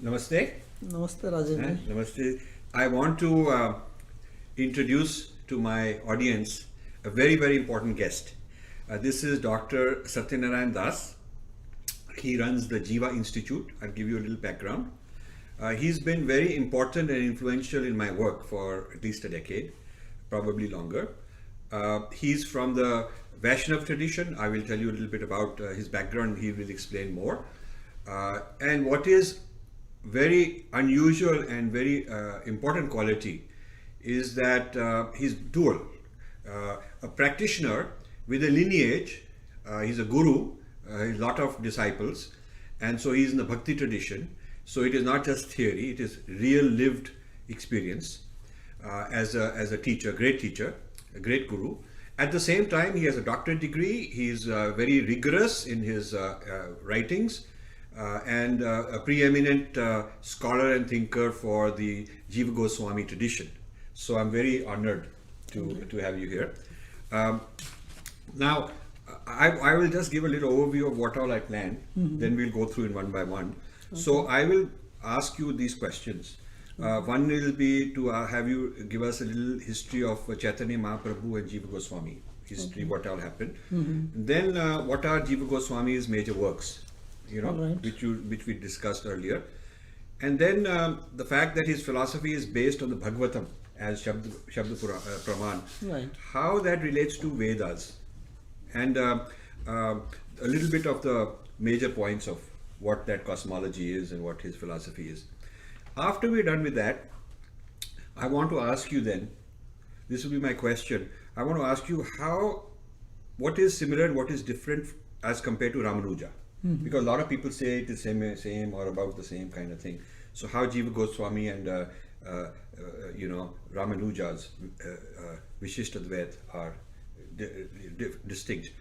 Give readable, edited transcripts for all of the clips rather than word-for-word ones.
Namaste. Namaste Rajiv bhai. Namaste. I want to introduce to my audience a very, very important guest. This is Dr. Satyanarayan Das. He runs the Jiva Institute. I'll give you a little background. He's been very important and influential in my work for at least a decade, probably longer. He's from the Vaishnav tradition. I will tell you a little bit about his background. He will explain more. And what is very unusual and very important quality is that he's dual, a practitioner with a lineage. He's a guru, a lot of disciples, and so he's in the bhakti tradition. So it is not just theory; it is real lived experience as a teacher, great teacher, a great guru. At the same time, he has a doctorate degree. He's very rigorous in his writings and a preeminent scholar and thinker for the Jiva Goswami tradition. So I'm very honored to have you here. Now, I will just give a little overview of what all I planned, then we'll go through in one by one. So I will ask you these questions. One will be to have you give us a little history of Chaitanya Mahaprabhu and Jiva Goswami, history, what all happened. Then what are Jiva Goswami's major works? Alright. Which we discussed earlier, and then the fact that his philosophy is based on the Bhagavatam as Shabda Praman, Right. how that relates to Vedas, and a little bit of the major points of what that cosmology is and what his philosophy is. After we're done with that, I want to ask you then, this will be my question, I want to ask you what is similar and what is different as compared to Ramanuja. Because a lot of people say it is same or about the same kind of thing. So how Jiva Goswami and Ramanuja's Vishishtadvait are distinct.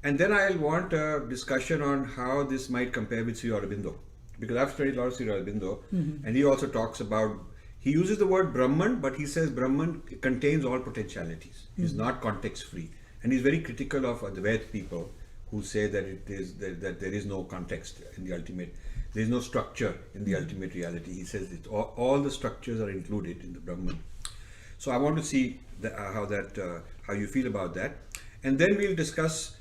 And then I'll want a discussion on how this might compare with Sri Aurobindo. Because I've studied a lot of Sri Aurobindo, and he also talks about, he uses the word Brahman, but he says Brahman contains all potentialities. He's not context free. And he's very critical of Advait people who say that it is that there is no context in the ultimate, there is no structure in the ultimate reality. He says that all the structures are included in the Brahman. So I want to see how you feel about that, and then we'll discuss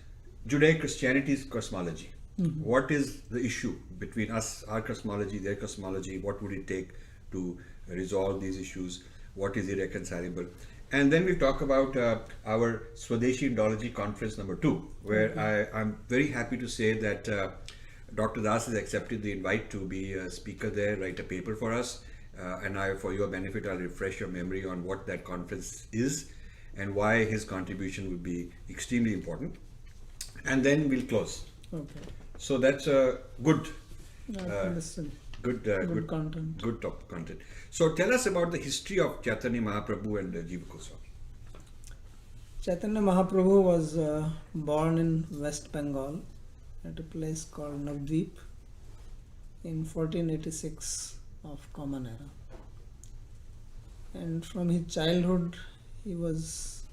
Judeo-Christianity's cosmology. What is the issue between us, our cosmology, their cosmology? What would it take to resolve these issues? What is irreconcilable? And then we talk about our Swadeshi Indology Conference number 2, where I'm very happy to say that Dr. Das has accepted the invite to be a speaker there, write a paper for us. And for your benefit, I'll refresh your memory on what that conference is and why his contribution would be extremely important. And then we'll close. Okay. So that's a good Understood. good content. Good top content. So tell us about the history of Chaitanya Mahaprabhu and Jiva Goswami. Chaitanya Mahaprabhu was born in West Bengal at a place called Navdeep in 1486 of Common Era. And from his childhood, he was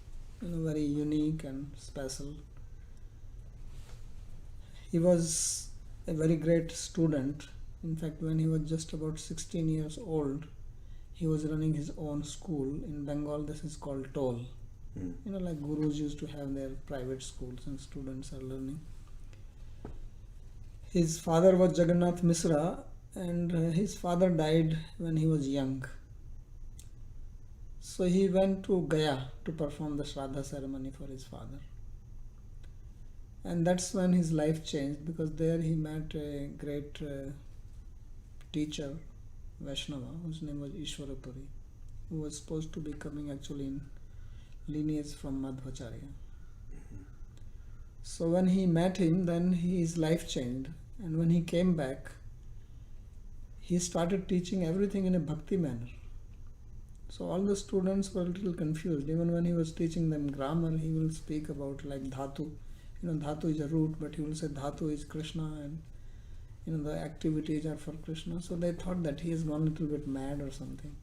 very unique and special. He was a very great student. In fact, when he was just about 16 years old, he was running his own school. In Bengal, this is called toll. Like gurus used to have their private schools and students are learning. His father was Jagannath Misra, and his father died when he was young. So he went to Gaya to perform the Shraddha ceremony for his father. And that's when his life changed, because there he met a great teacher, Vaishnava, whose name was Ishwarapuri, who was supposed to be coming actually in lineage from Madhvacharya. So when he met him, then his life changed. And when he came back, he started teaching everything in a bhakti manner. So all the students were a little confused. Even when he was teaching them grammar, he will speak about like dhatu. Dhatu is a root, but he will say dhatu is Krishna, and the activities are for Krishna. So they thought that he is gone a little bit mad or something.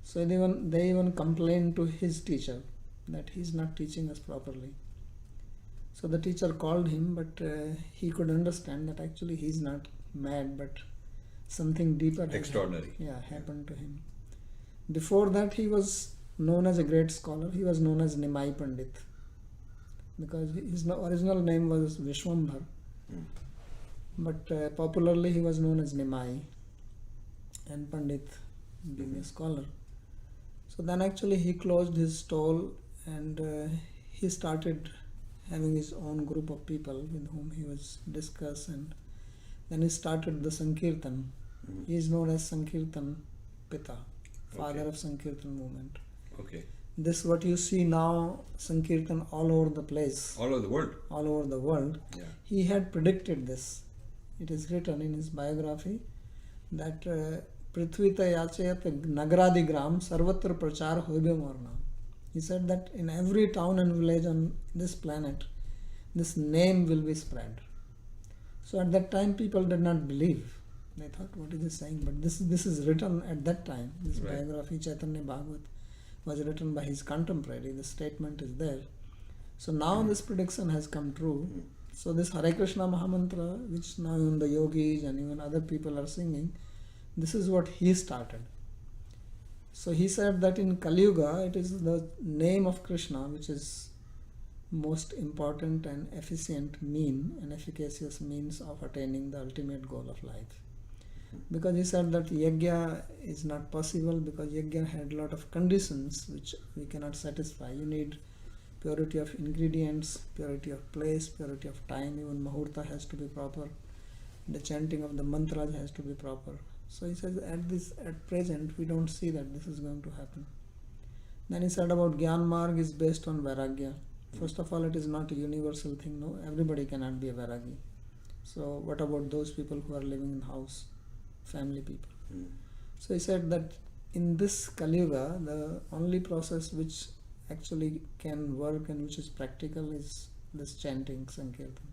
So they even complained to his teacher that he's not teaching us properly. So the teacher called him, but he could understand that actually he's not mad, but something deeper had Extraordinary. happened to him. Before that, he was known as a great scholar. He was known as Nimai Pandit because his original name was Vishwambhar, but popularly he was known as Nimai, and Pandit being a scholar. So then actually he closed his stall and he started having his own group of people with whom he was discuss, and then he started the Sankirtan. He is known as Sankirtan Pita, father of Sankirtan movement. Okay. This what you see now, Sankirtan all over the place, All over the world. all over the world. Yeah. He had predicted this. It is written in his biography that Prithvita Yachayat Nagradigram Sarvatra Prachar Hoibe Morna. He said that in every town and village on this planet, this name will be spread. So at that time, people did not believe. They thought, what is he saying? But this is written at that time. This Right. biography, Chaitanya Bhagavat, was written by his contemporary. The statement is there. So now this prediction has come true. So this Hare Krishna Mahamantra, which now even the yogis and even other people are singing, this is what he started. So he said that in Kali Yuga, it is the name of Krishna which is most important and efficient mean and efficacious means of attaining the ultimate goal of life. Because he said that yajna is not possible because yajna had a lot of conditions which we cannot satisfy. You need purity of ingredients, purity of place, purity of time, even Muhurta has to be proper. The chanting of the mantras has to be proper. So he says at present we don't see that this is going to happen. Then he said about Gyan Marg is based on Vairagya. First of all, it is not a universal thing, no, everybody cannot be a Vairagi. So what about those people who are living in house, family people? So he said that in this Kali Yuga, the only process which actually can work and which is practical is this chanting Sankirtan.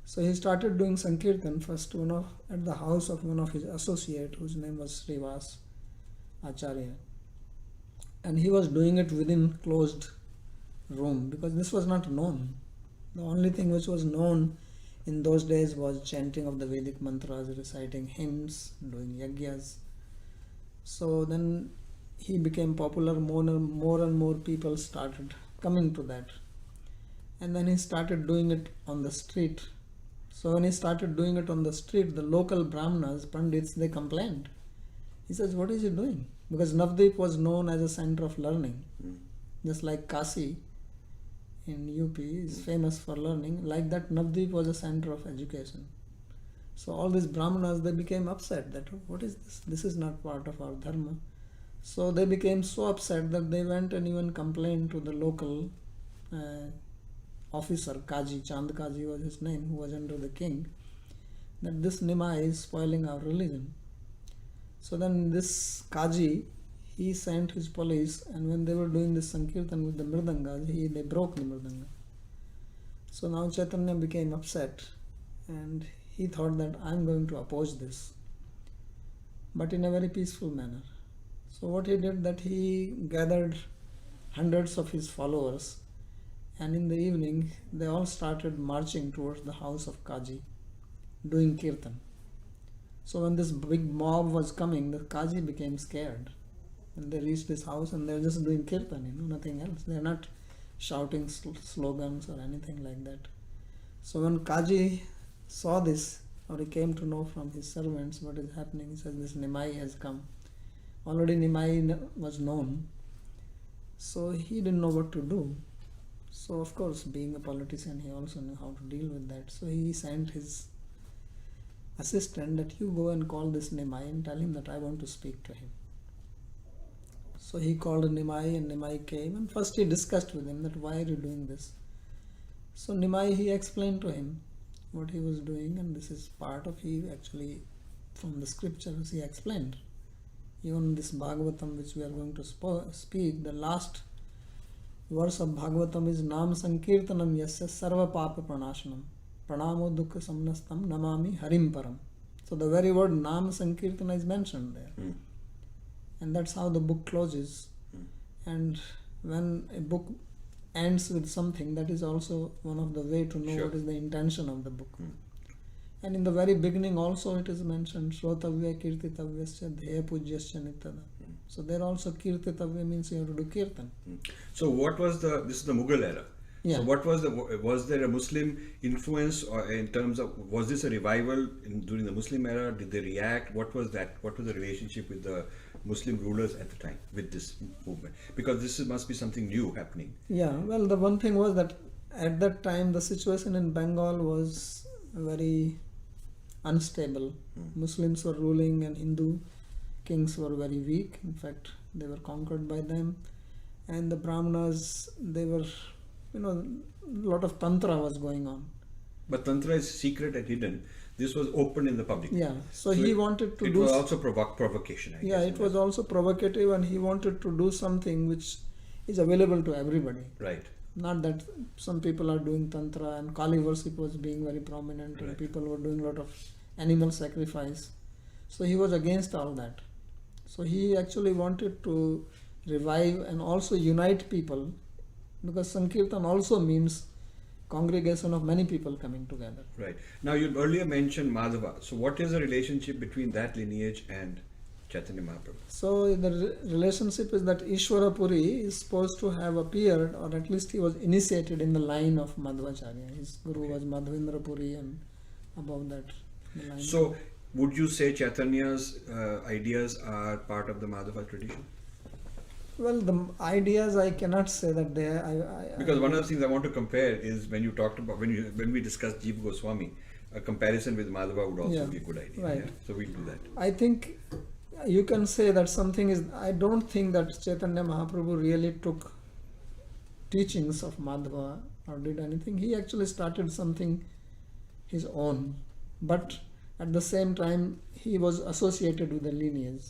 So he started doing Sankirtan first at the house of one of his associate whose name was Srivas Acharya. And he was doing it within closed room because this was not known. The only thing which was known in those days was chanting of the Vedic mantras, reciting hymns, doing yagyas. So then he became popular, more and more people started coming to that. And then he started doing it on the street. So when he started doing it on the street, the local Brahmanas, Pandits, they complained. He says, what is he doing? Because Navadvip was known as a center of learning. Just like Kasi in UP is famous for learning, like that Navadvip was a center of education. So all these Brahmanas, they became upset that, what is this? This is not part of our dharma. So they became so upset that they went and even complained to the local officer, Kaji, Chand Kaji was his name, who was under the king, that this Nimai is spoiling our religion. So then this Kaji, he sent his police, and when they were doing this Sankirtan with the Mridangas, they broke the Mridanga. So now Chaitanya became upset and he thought that I'm going to oppose this, but in a very peaceful manner. So what he did, that he gathered hundreds of his followers, and in the evening they all started marching towards the house of Kaji, doing Kirtan. So when this big mob was coming, the Kaji became scared. And they reached his house and they're just doing Kirtan, nothing else. They're not shouting slogans or anything like that. So when Kaji saw this, or he came to know from his servants what is happening, he says, this Nimai has come. Already Nimai was known. So he didn't know what to do. So of course, being a politician, he also knew how to deal with that. So he sent his assistant that you go and call this Nimai and tell him that I want to speak to him. So he called Nimai and Nimai came, and first he discussed with him that why are you doing this? So Nimai, he explained to him what he was doing, and this is part of, he actually from the scriptures he explained. Even this Bhagavatam which we are going to speak, the last verse of Bhagavatam is Nam Sankirtanam Yasya Sarva Papa Pranashanam Pranamo Dukkha Samnastam Namami Harim Param. So the very word Nam Sankirtana is mentioned there. And that's how the book closes. And when a book ends with something, that is also one of the way to know what is the intention of the book. And in the very beginning also it is mentioned Shrotavya Kirtitavyasya Dheya Pujyasya Nitada. So there also Kirtitavya means you have to do Kirtan. So what was this is the Mughal era. Yeah. So what was there a Muslim influence or in terms of, was this a revival during the Muslim era? Did they react? What was that? What was the relationship with the Muslim rulers at the time with this movement? Because must be something new happening. Yeah, well, the one thing was that at that time the situation in Bengal was very unstable. Muslims were ruling and Hindu kings were very weak. In fact, they were conquered by them. And the Brahmanas, they were, a lot of tantra was going on. But tantra is secret and hidden. This was open in the public. Yeah, so he wanted to it do... was also provocation, I guess. Yeah, it was also provocative, and he wanted to do something which is available to everybody. Right. Not that some people are doing tantra and Kali worship was being very prominent, and Right. people were doing a lot of animal sacrifice. So he was against all that. So he actually wanted to revive and also unite people, because Sankirtan also means congregation of many people coming together. Right. Now you earlier mentioned Madhava. So what is the relationship between that lineage and Chaitanya Mahaprabhu? So the relationship is that Ishwara Puri is supposed to have appeared, or at least he was initiated in the line of Madhvacharya. His guru was Madhavendra Puri, and above that the line. So would you say Chaitanya's ideas are part of the Madhava tradition? Well, the ideas I cannot say that they. Because one of the things I want to compare is when you talked about when we discussed Jiva Goswami, a comparison with Madhava would also Yeah, be a good idea. right. Yeah? So we'll do that. I think you can say that something is. I don't think that Chaitanya Mahaprabhu really took teachings of Madhava or did anything. He actually started something his own, but at the same time he was associated with the lineage.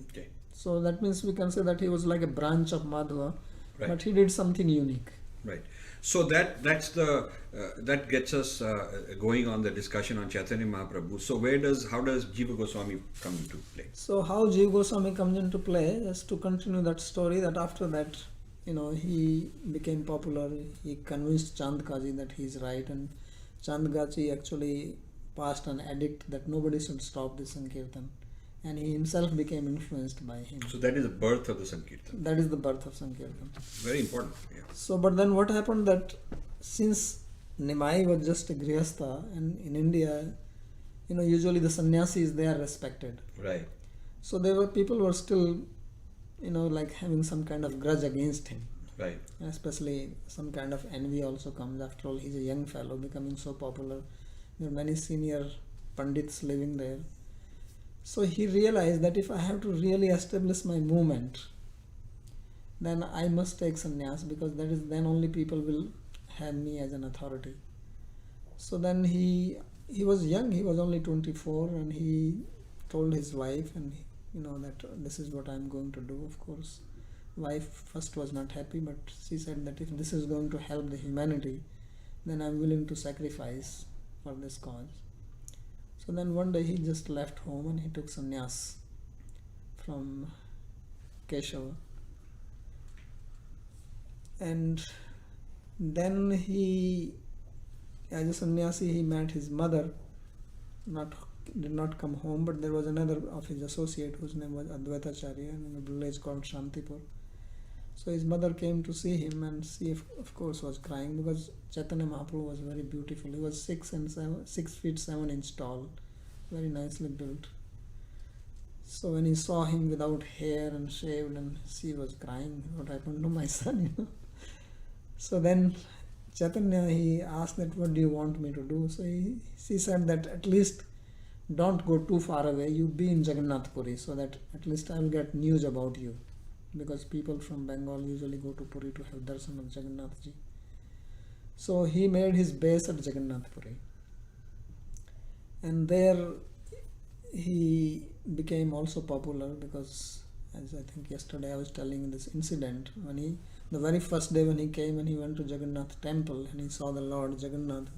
Okay. So that means we can say that he was like a branch of Madhava, Right. but he did something unique. Right. So that gets us going on the discussion on Chaitanya Mahaprabhu. So how does Jiva Goswami come into play? So how Jiva Goswami comes into play, just to continue that story, that after that, he became popular. He convinced Chandkaji that he is right, and Chandkaji actually passed an edict that nobody should stop the Sankirtan, and he himself became influenced by him. So that is the birth of the Sankirtan. That is the birth of Sankirtan. Very important. Yeah. So, but then what happened that since Nimai was just a Grihastha, and in India, usually the sannyasis, they are respected. Right. So people were still, like having some kind of grudge against him. Right. And especially some kind of envy also comes. After all, he's a young fellow becoming so popular. There are many senior Pandits living there. So he realized that if I have to really establish my movement, then I must take sannyas, because then only people will have me as an authority. So then he was young, he was only 24, and he told his wife, and that this is what I'm going to do. Of course, wife first was not happy, but she said that if this is going to help the humanity, then I'm willing to sacrifice for this cause. So then one day he just left home and he took sannyas from Keshava. And then as a sannyasi, he met his mother. Did not come home, but there was another of his associate whose name was Advaitacharya, in a village called Shantipur. So his mother came to see him, and she of course was crying, because Chaitanya Mahaprabhu was very beautiful. He was 6 feet 7 inches tall, very nicely built. So when he saw him without hair and shaved, and she was crying, what happened to my son, So then Chaitanya, he asked that, what do you want me to do? So she said that at least don't go too far away, you be in Jagannath Puri, so that at least I will get news about you, because people from Bengal usually go to Puri to have darshan of Jagannath ji. So he made his base at Jagannath Puri, and there he became also popular, because as I think yesterday I was telling this incident, when the very first day when he came and he went to Jagannath temple and he saw the Lord Jagannath,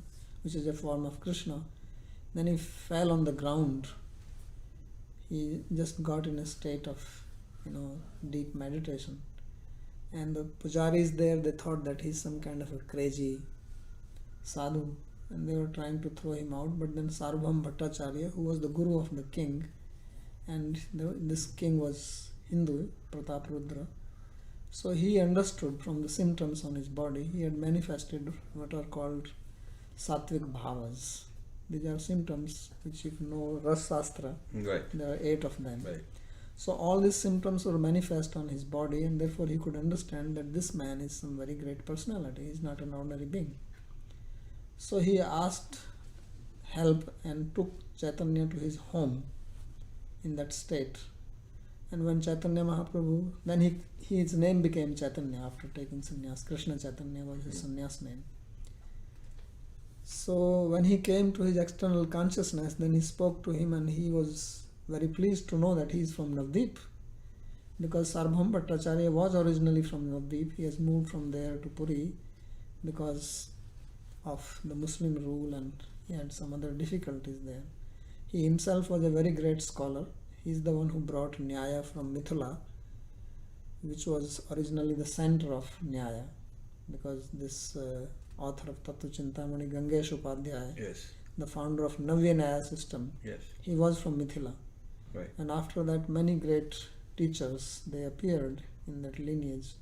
which is a form of Krishna, then he fell on the ground. He just got in a state of deep meditation, and the pujaris there, they thought that he's some kind of a crazy sadhu, and they were trying to throw him out. But then Sarvabhauma Bhattacharya, who was the guru of the king, and this king was Hindu, Prataparudra, so he understood from the symptoms on his body, he had manifested what are called Sattvic Bhavas. These are symptoms which, if you know Ras Shastra, Right. there are 8 of them. Right. So all these symptoms were manifest on his body, and therefore he could understand that this man is some very great personality. He is not an ordinary being. So he asked help and took Chaitanya to his home in that state. And when Chaitanya Mahaprabhu, then his name became Chaitanya after taking sannyas. Krishna Chaitanya was his sannyas name. So when he came to his external consciousness, then he spoke to him, and he was very pleased to know that he is from Navdeep, because Sarvabhauma Bhattacharya was originally from Navdeep. He has moved from there to Puri because of the Muslim rule, and he had some other difficulties there. He himself was a very great scholar. He is the one who brought Nyaya from Mithila, which was originally the center of Nyaya, because this author of Tattva Chintamani, Gangesh Upadhyaya, Yes. the founder of Navya Nyaya system, Yes. he was from Mithila. Right. And after that, many great teachers, they appeared in that lineage.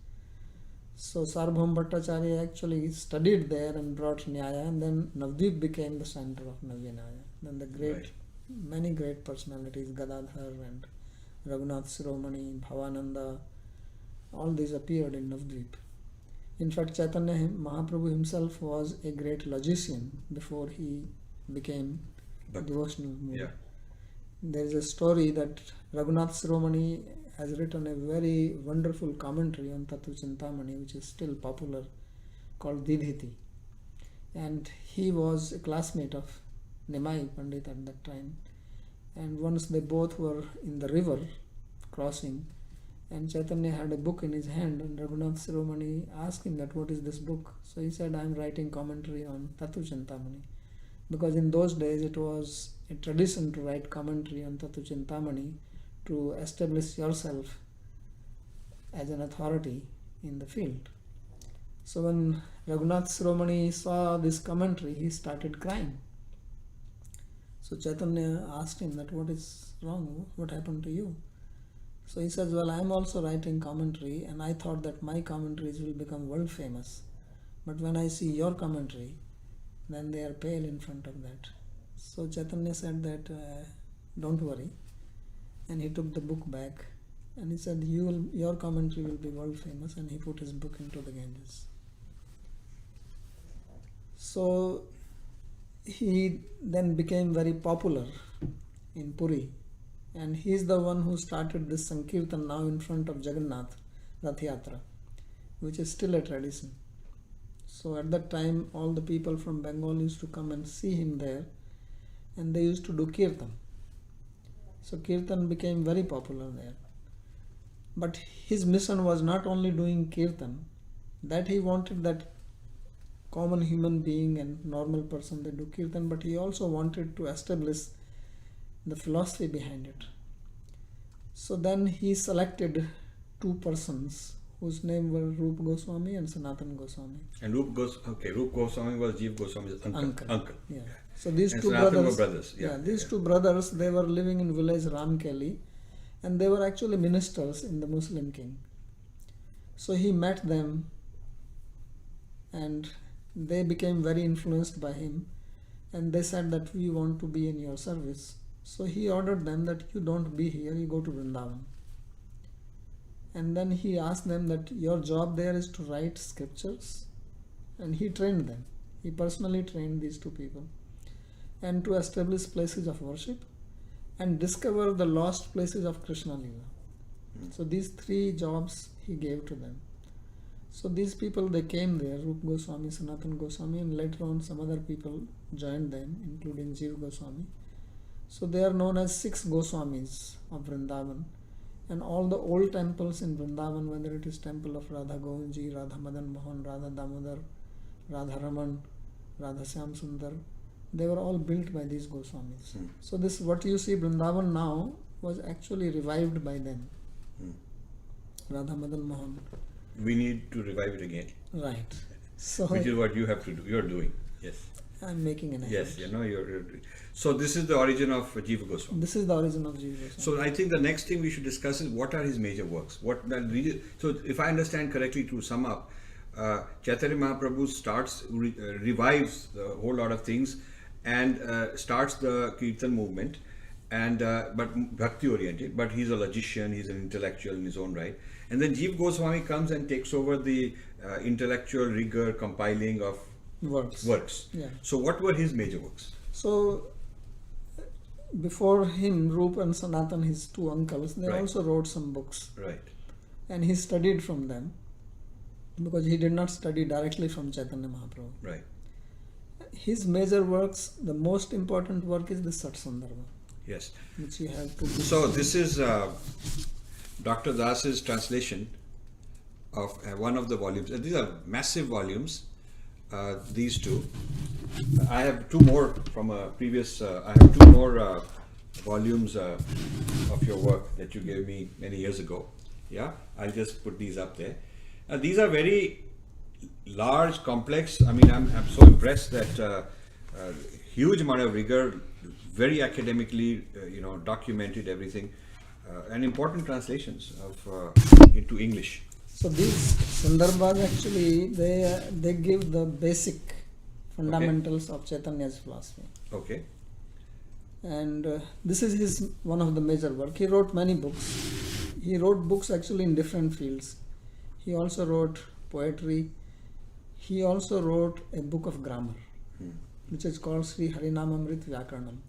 So Sarvabhauma Bhattacharya actually studied there and brought Nyaya, and then Navdeep became the center of Navya Nyaya. Then the Right. many great personalities, Gadadhar and Raghunath Shiromani, Bhavananda, all these appeared in Navdeep. In fact, Chaitanya Mahaprabhu himself was a great logician before he became But devotional mood. yeah. There is a story that Raghunath Shiromani has written a very wonderful commentary on Tattva Chintamani, which is still popular, called Didhiti. And he was a classmate of Nimai Pandit at that time. And once they both were in the river crossing, and Chaitanya had a book in his hand, and Raghunath Shiromani asked him that, what is this book? So he said, I am writing commentary on Tattva Chintamani. Because in those days it was a tradition to write commentary on Tattva Chintamani to establish yourself as an authority in the field. So when Raghunath Shiromani saw this commentary, he started crying. So Chaitanya asked him that, what is wrong? What happened to you? So he says, well, I am also writing commentary, and I thought that my commentaries will become world famous. But when I see your commentary, then they are pale in front of that. So Chaitanya said that, don't worry. And he took the book back, and he said, your commentary will be world famous, and he put his book into the Ganges. So he then became very popular in Puri, and he is the one who started this Sankirtan now in front of Jagannath Rath Yatra, which is still a tradition. So at that time, all the people from Bengal used to come and see him there, and they used to do Kirtan. So Kirtan became very popular there. But his mission was not only doing Kirtan, that he wanted that common human being and normal person, they do Kirtan, but he also wanted to establish the philosophy behind it. So then he selected 2 persons whose name were Rupa Goswami and Sanatana Goswami. And Rupa Goswami was Jeev Goswami's uncle. Yeah. So these And 2 Sanatana brothers, were brothers. Yeah. these 2 brothers, they were living in village Ramkeli, and they were actually ministers in the Muslim king. So he met them, and they became very influenced by him, and they said that we want to be in your service. So he ordered them that you don't be here, you go to Vrindavan. And then he asked them that your job there is to write scriptures, and he trained them. He personally trained these 2 people, and to establish places of worship and discover the lost places of Krishna Leela. So these 3 jobs he gave to them. So these people, they came there, Rupa Goswami, Sanatana Goswami, and later on some other people joined them, including Jeev Goswami. So they are known as 6 Goswamis of Vrindavan. And all the old temples in Vrindavan, whether it is temple of Radha Govindji, Radha Madan Mohan, Radha Damodar, Radha Raman, Radha Syam Sundar, they were all built by these Goswamis. So this, what you see Vrindavan now, was actually revived by them. Radha Madan Mohan. We need to revive it again. Right. So Which is what you have to do. You're doing. Yes. I'm making an effort. Yes, you're so this is the origin of Jiva Goswami. This is the origin of Jiva Goswami. So I think the next thing we should discuss is what are his major works. So if I understand correctly, to sum up, Chaitanya Mahaprabhu revives a whole lot of things, and starts the Kirtan movement, and but bhakti oriented. But he's a logician, he's an intellectual in his own right. And then Jiva Goswami comes and takes over the intellectual rigor, compiling of works. Yeah. So what were his major works? So before him, Rupa and Sanatan, his two uncles, they Right. also wrote some books, Right. and he studied from them because he did not study directly from Chaitanya Mahaprabhu. Right. His major works, the most important work is the Satsandarbha, Yes. which you have to. So this is Dr. Das's translation of one of the volumes. These are massive volumes. These two. I have two more from a previous. I have two more volumes of your work that you gave me many years ago. Yeah, I'll just put these up there. These are very large, complex. I mean, I'm so impressed that huge amount of rigor, very academically, documented everything, and important translations of into English. So these Sandarbhas actually they give the basic fundamentals of Chaitanya's philosophy. Okay. And this is his one of the major work. He wrote many books. He wrote books actually in different fields. He also wrote poetry. He also wrote a book of grammar, which is called Sri Harinamamrit Vyakaranam.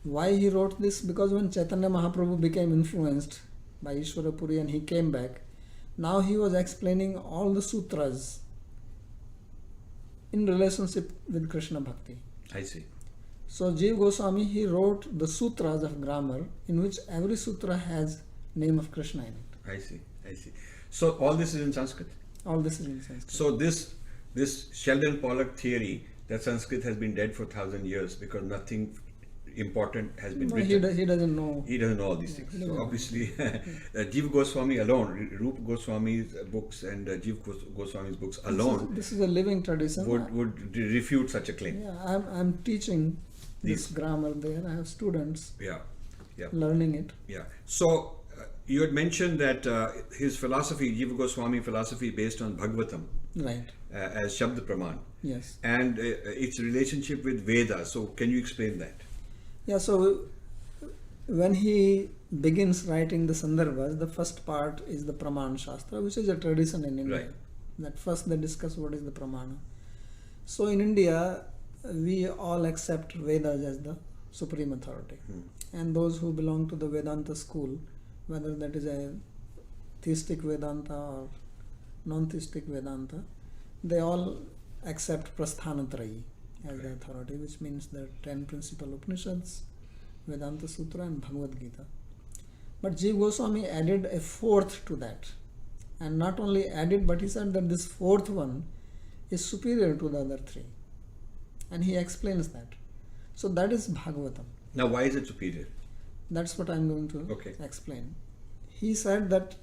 Why he wrote this? Because when Chaitanya Mahaprabhu became influenced by Ishwara Puri and he came back, now he was explaining all the sutras in relationship with Krishna Bhakti. I see. So Jiva Goswami, he wrote the sutras of grammar, in which every sutra has name of Krishna in it. I see. So all this is in Sanskrit. All this is in Sanskrit. So this Sheldon Pollock theory that Sanskrit has been dead for 1,000 years because nothing important has been No, written. he doesn't know. He doesn't know all these things. So obviously, Jiva Goswami alone, Rupa Goswami's books and Jiva Goswami's books alone This is a living tradition. would refute such a claim. Yeah, I'm teaching this These- grammar there. I have students Yeah. learning it. Yeah. So you had mentioned that his philosophy, Jiva Goswami philosophy, based on Bhagavatam Right. as Shabd Praman, Yes. and its relationship with Veda. So can you explain that? Yeah, so when he begins writing the Sandarbhas, the first part is the Pramana Shastra, which is a tradition in India. Right. That first they discuss what is the Pramana. So in India, we all accept Vedas as the supreme authority. And those who belong to the Vedanta school, whether that is a theistic Vedanta or non-theistic Vedanta, they all accept Prasthanatrayi as the authority, which means the 10 principal Upanishads, Vedanta Sutra and Bhagavad Gita. But Jiva Goswami added a fourth to that. And not only added, but he said that this fourth one is superior to the other three. And he explains that. So that is Bhagavatam. Now, why is it superior? That's what I'm going to Okay. explain. He said that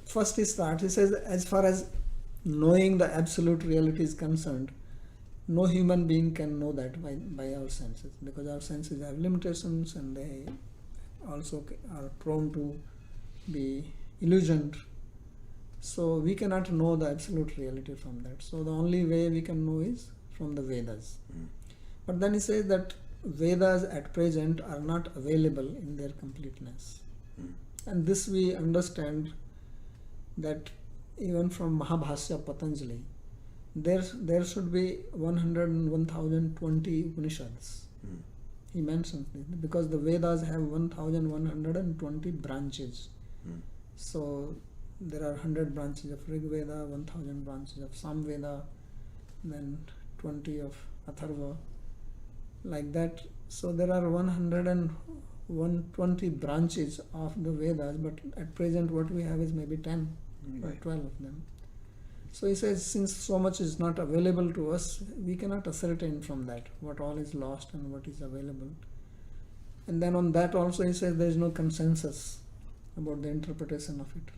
first he starts, he says, as far as knowing the absolute reality is concerned, no human being can know that by our senses, because our senses have limitations and they also are prone to be illusioned. So we cannot know the absolute reality from that. So the only way we can know is from the Vedas. But then he says that Vedas at present are not available in their completeness. And this we understand that even from Mahabhasya Patanjali, there should be 101,020 Upanishads. He mentions this because the Vedas have 1,120 branches. So there are 100 branches of Rig Veda, 1,000 branches of Samveda, then 20 of Atharva, like that. So there are 120 branches of the Vedas, but at present what we have is maybe 10 or 12 of them. So he says, since so much is not available to us, we cannot ascertain from that what all is lost and what is available. And then on that also he says there is no consensus about the interpretation of it.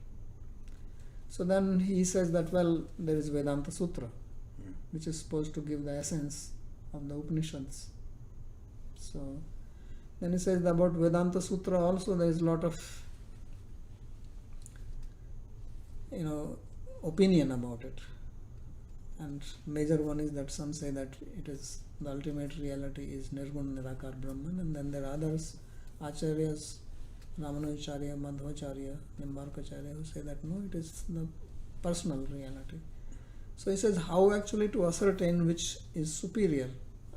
So then he says that, well, there is Vedanta Sutra. which is supposed to give the essence of the Upanishads. So then he says about Vedanta Sutra also there is a lot of opinion about it. And major one is that some say that it is the ultimate reality is Nirgun Nirakar Brahman, and then there are others, Acharyas, Ramanujacharya, Madhvacharya, Nimbarkacharya, who say that no, it is the personal reality. So he says how actually to ascertain which is superior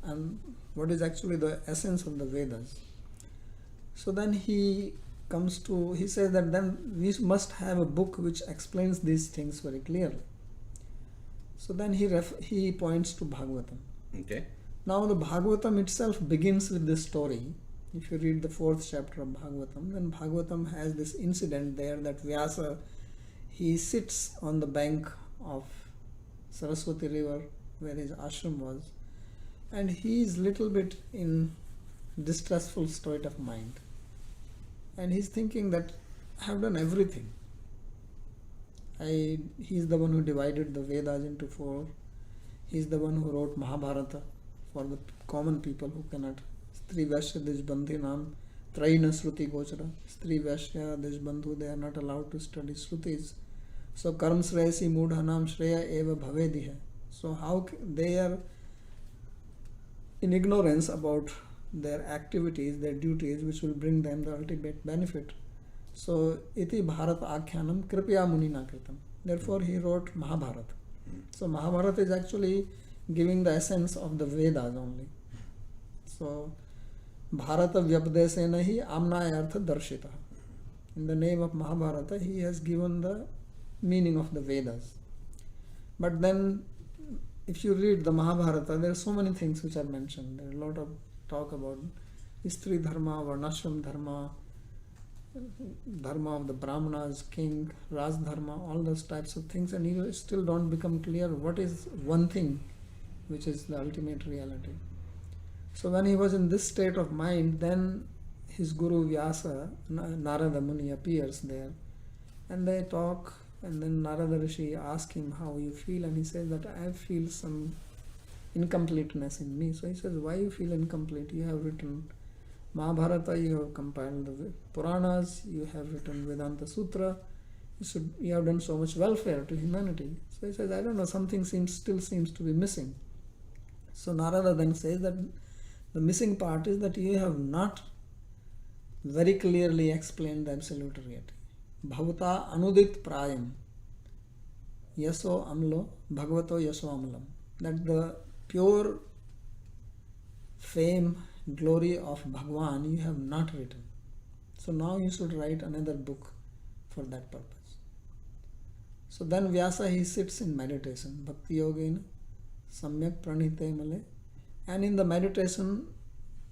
and what is actually the essence of the Vedas. So then he says that then we must have a book which explains these things very clearly. So then he points to Bhagavatam. Okay. Now the Bhagavatam itself begins with this story. If you read the 4th chapter of Bhagavatam, then Bhagavatam has this incident there that Vyasa, he sits on the bank of Saraswati river where his ashram was, and he is little bit in distressful state of mind. And he's thinking that I have done everything. He's the one who divided the Vedas into 4. He's the one who wrote Mahabharata for the common people who cannot. Stri Vaishya Deshbandhi Nam Traina Shruti Gochara. Stri Vaishya Deshbandhu, they are not allowed to study Shrutis. So Karm Shreyasi Mudhanam Shreya Eva Bhavediha. So how they are in ignorance about their activities, their duties, which will bring them the ultimate benefit. So, iti Bharat Akhyanam Kripya Munina Kritam. Therefore, he wrote Mahabharata. So, Mahabharata is actually giving the essence of the Vedas only. So, Bharata Vyabdesena hi Amnaya Artha Darshita. In the name of Mahabharata, he has given the meaning of the Vedas. But then, if you read the Mahabharata, there are so many things which are mentioned. There are a lot of talk about Istri Dharma, Varnashram Dharma, Dharma of the Brahmanas, king, Raj Dharma, all those types of things, and you still don't become clear what is one thing which is the ultimate reality. So when he was in this state of mind, then his Guru Vyasa, Narada Muni, appears there, and they talk, and then Narada Rishi asks him how you feel, and he says that I feel some incompleteness in me. So he says, why you feel incomplete? You have written Mahabharata, you have compiled the Puranas, you have written Vedanta Sutra, you have done so much welfare to humanity. So he says, I don't know, something still seems to be missing. So Narada then says that the missing part is that you have not very clearly explained the absolute reality. Bhavata anudit prayam yaso amlo bhagavato yaso amlam. That the pure fame, glory of Bhagwan you have not written. So now you should write another book for that purpose. So then Vyasa, he sits in meditation, Bhakti Yogena, Samyak Pranite Male, and in the meditation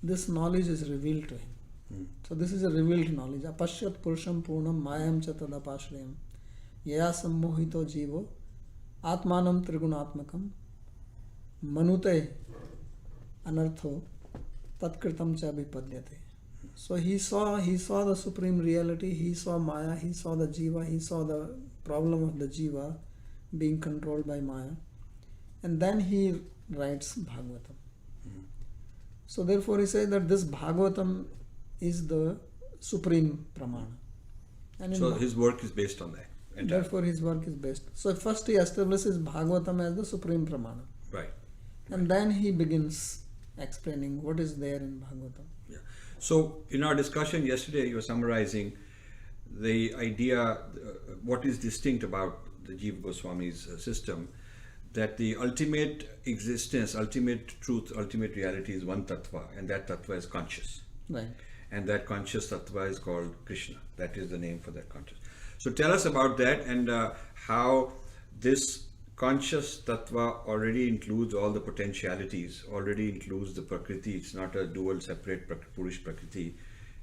this knowledge is revealed to him. So this is a revealed knowledge. Apashyat Purusham Purnam Mayam Chatadapashrayam Yaya Sammohito Jivo Atmanam Trigunatmakam Manute Anartho Tatkritam cha Abhipadyate. So he saw the supreme reality, he saw Maya, he saw the Jiva, he saw the problem of the Jiva being controlled by Maya. And then he writes Bhagavatam. So therefore he says that this Bhagavatam is the supreme pramana. And so his work is based on that. Entirely. Therefore his work is based. So first he establishes Bhagavatam as the supreme pramana. Right. And then he begins explaining what is there in Bhagavatam. Yeah. So in our discussion yesterday, you were summarizing the idea, what is distinct about the Jiva Goswami's system, that the ultimate existence, ultimate truth, ultimate reality is one tattva, and that tattva is conscious. Right. And that conscious tattva is called Krishna. That is the name for that conscious. So tell us about that and how this conscious tattva already includes all the potentialities, already includes the Prakriti. It's not a dual separate Purush Prakriti,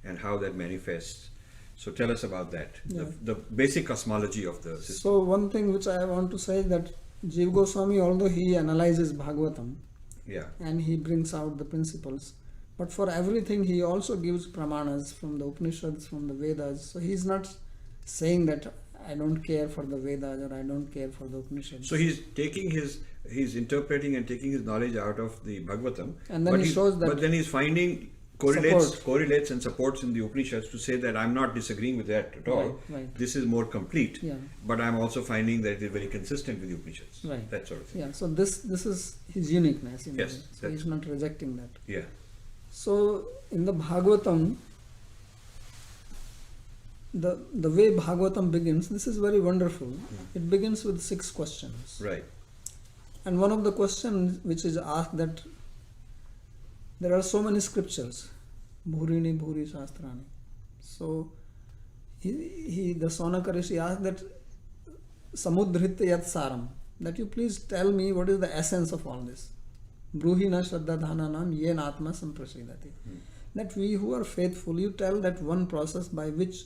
and how that manifests. So tell us about that, Yeah. the basic cosmology of the system. So one thing which I want to say is that Jiva Goswami, although he analyzes Bhagavatam Yeah. and he brings out the principles, but for everything he also gives pramanas from the Upanishads, from the Vedas. So he's not saying that I don't care for the Vedas or I don't care for the Upanishads. So he's taking his he's interpreting and taking his knowledge out of the Bhagavatam. And then but he shows that But then he's finding correlates and supports in the Upanishads to say that I'm not disagreeing with that at all. Right. This is more complete. Yeah. But I'm also finding that it is very consistent with the Upanishads. Right. That sort of thing. Yeah, so this is his uniqueness in Yes, a way. So that's- he's not rejecting that. Yeah. So in the Bhagavatam, the way Bhagavatam begins, this is very wonderful. It begins with 6 questions. Right. And one of the questions which is asked, that there are so many scriptures, Bhurini Bhuri Shastrani. So the Sonaka Rishi asked that Samudhritya Yat Saram, that you please tell me what is the essence of all this. Bruhina Shraddha Dhananam Yen Atma Samprasidati. That we who are faithful, you tell that one process by which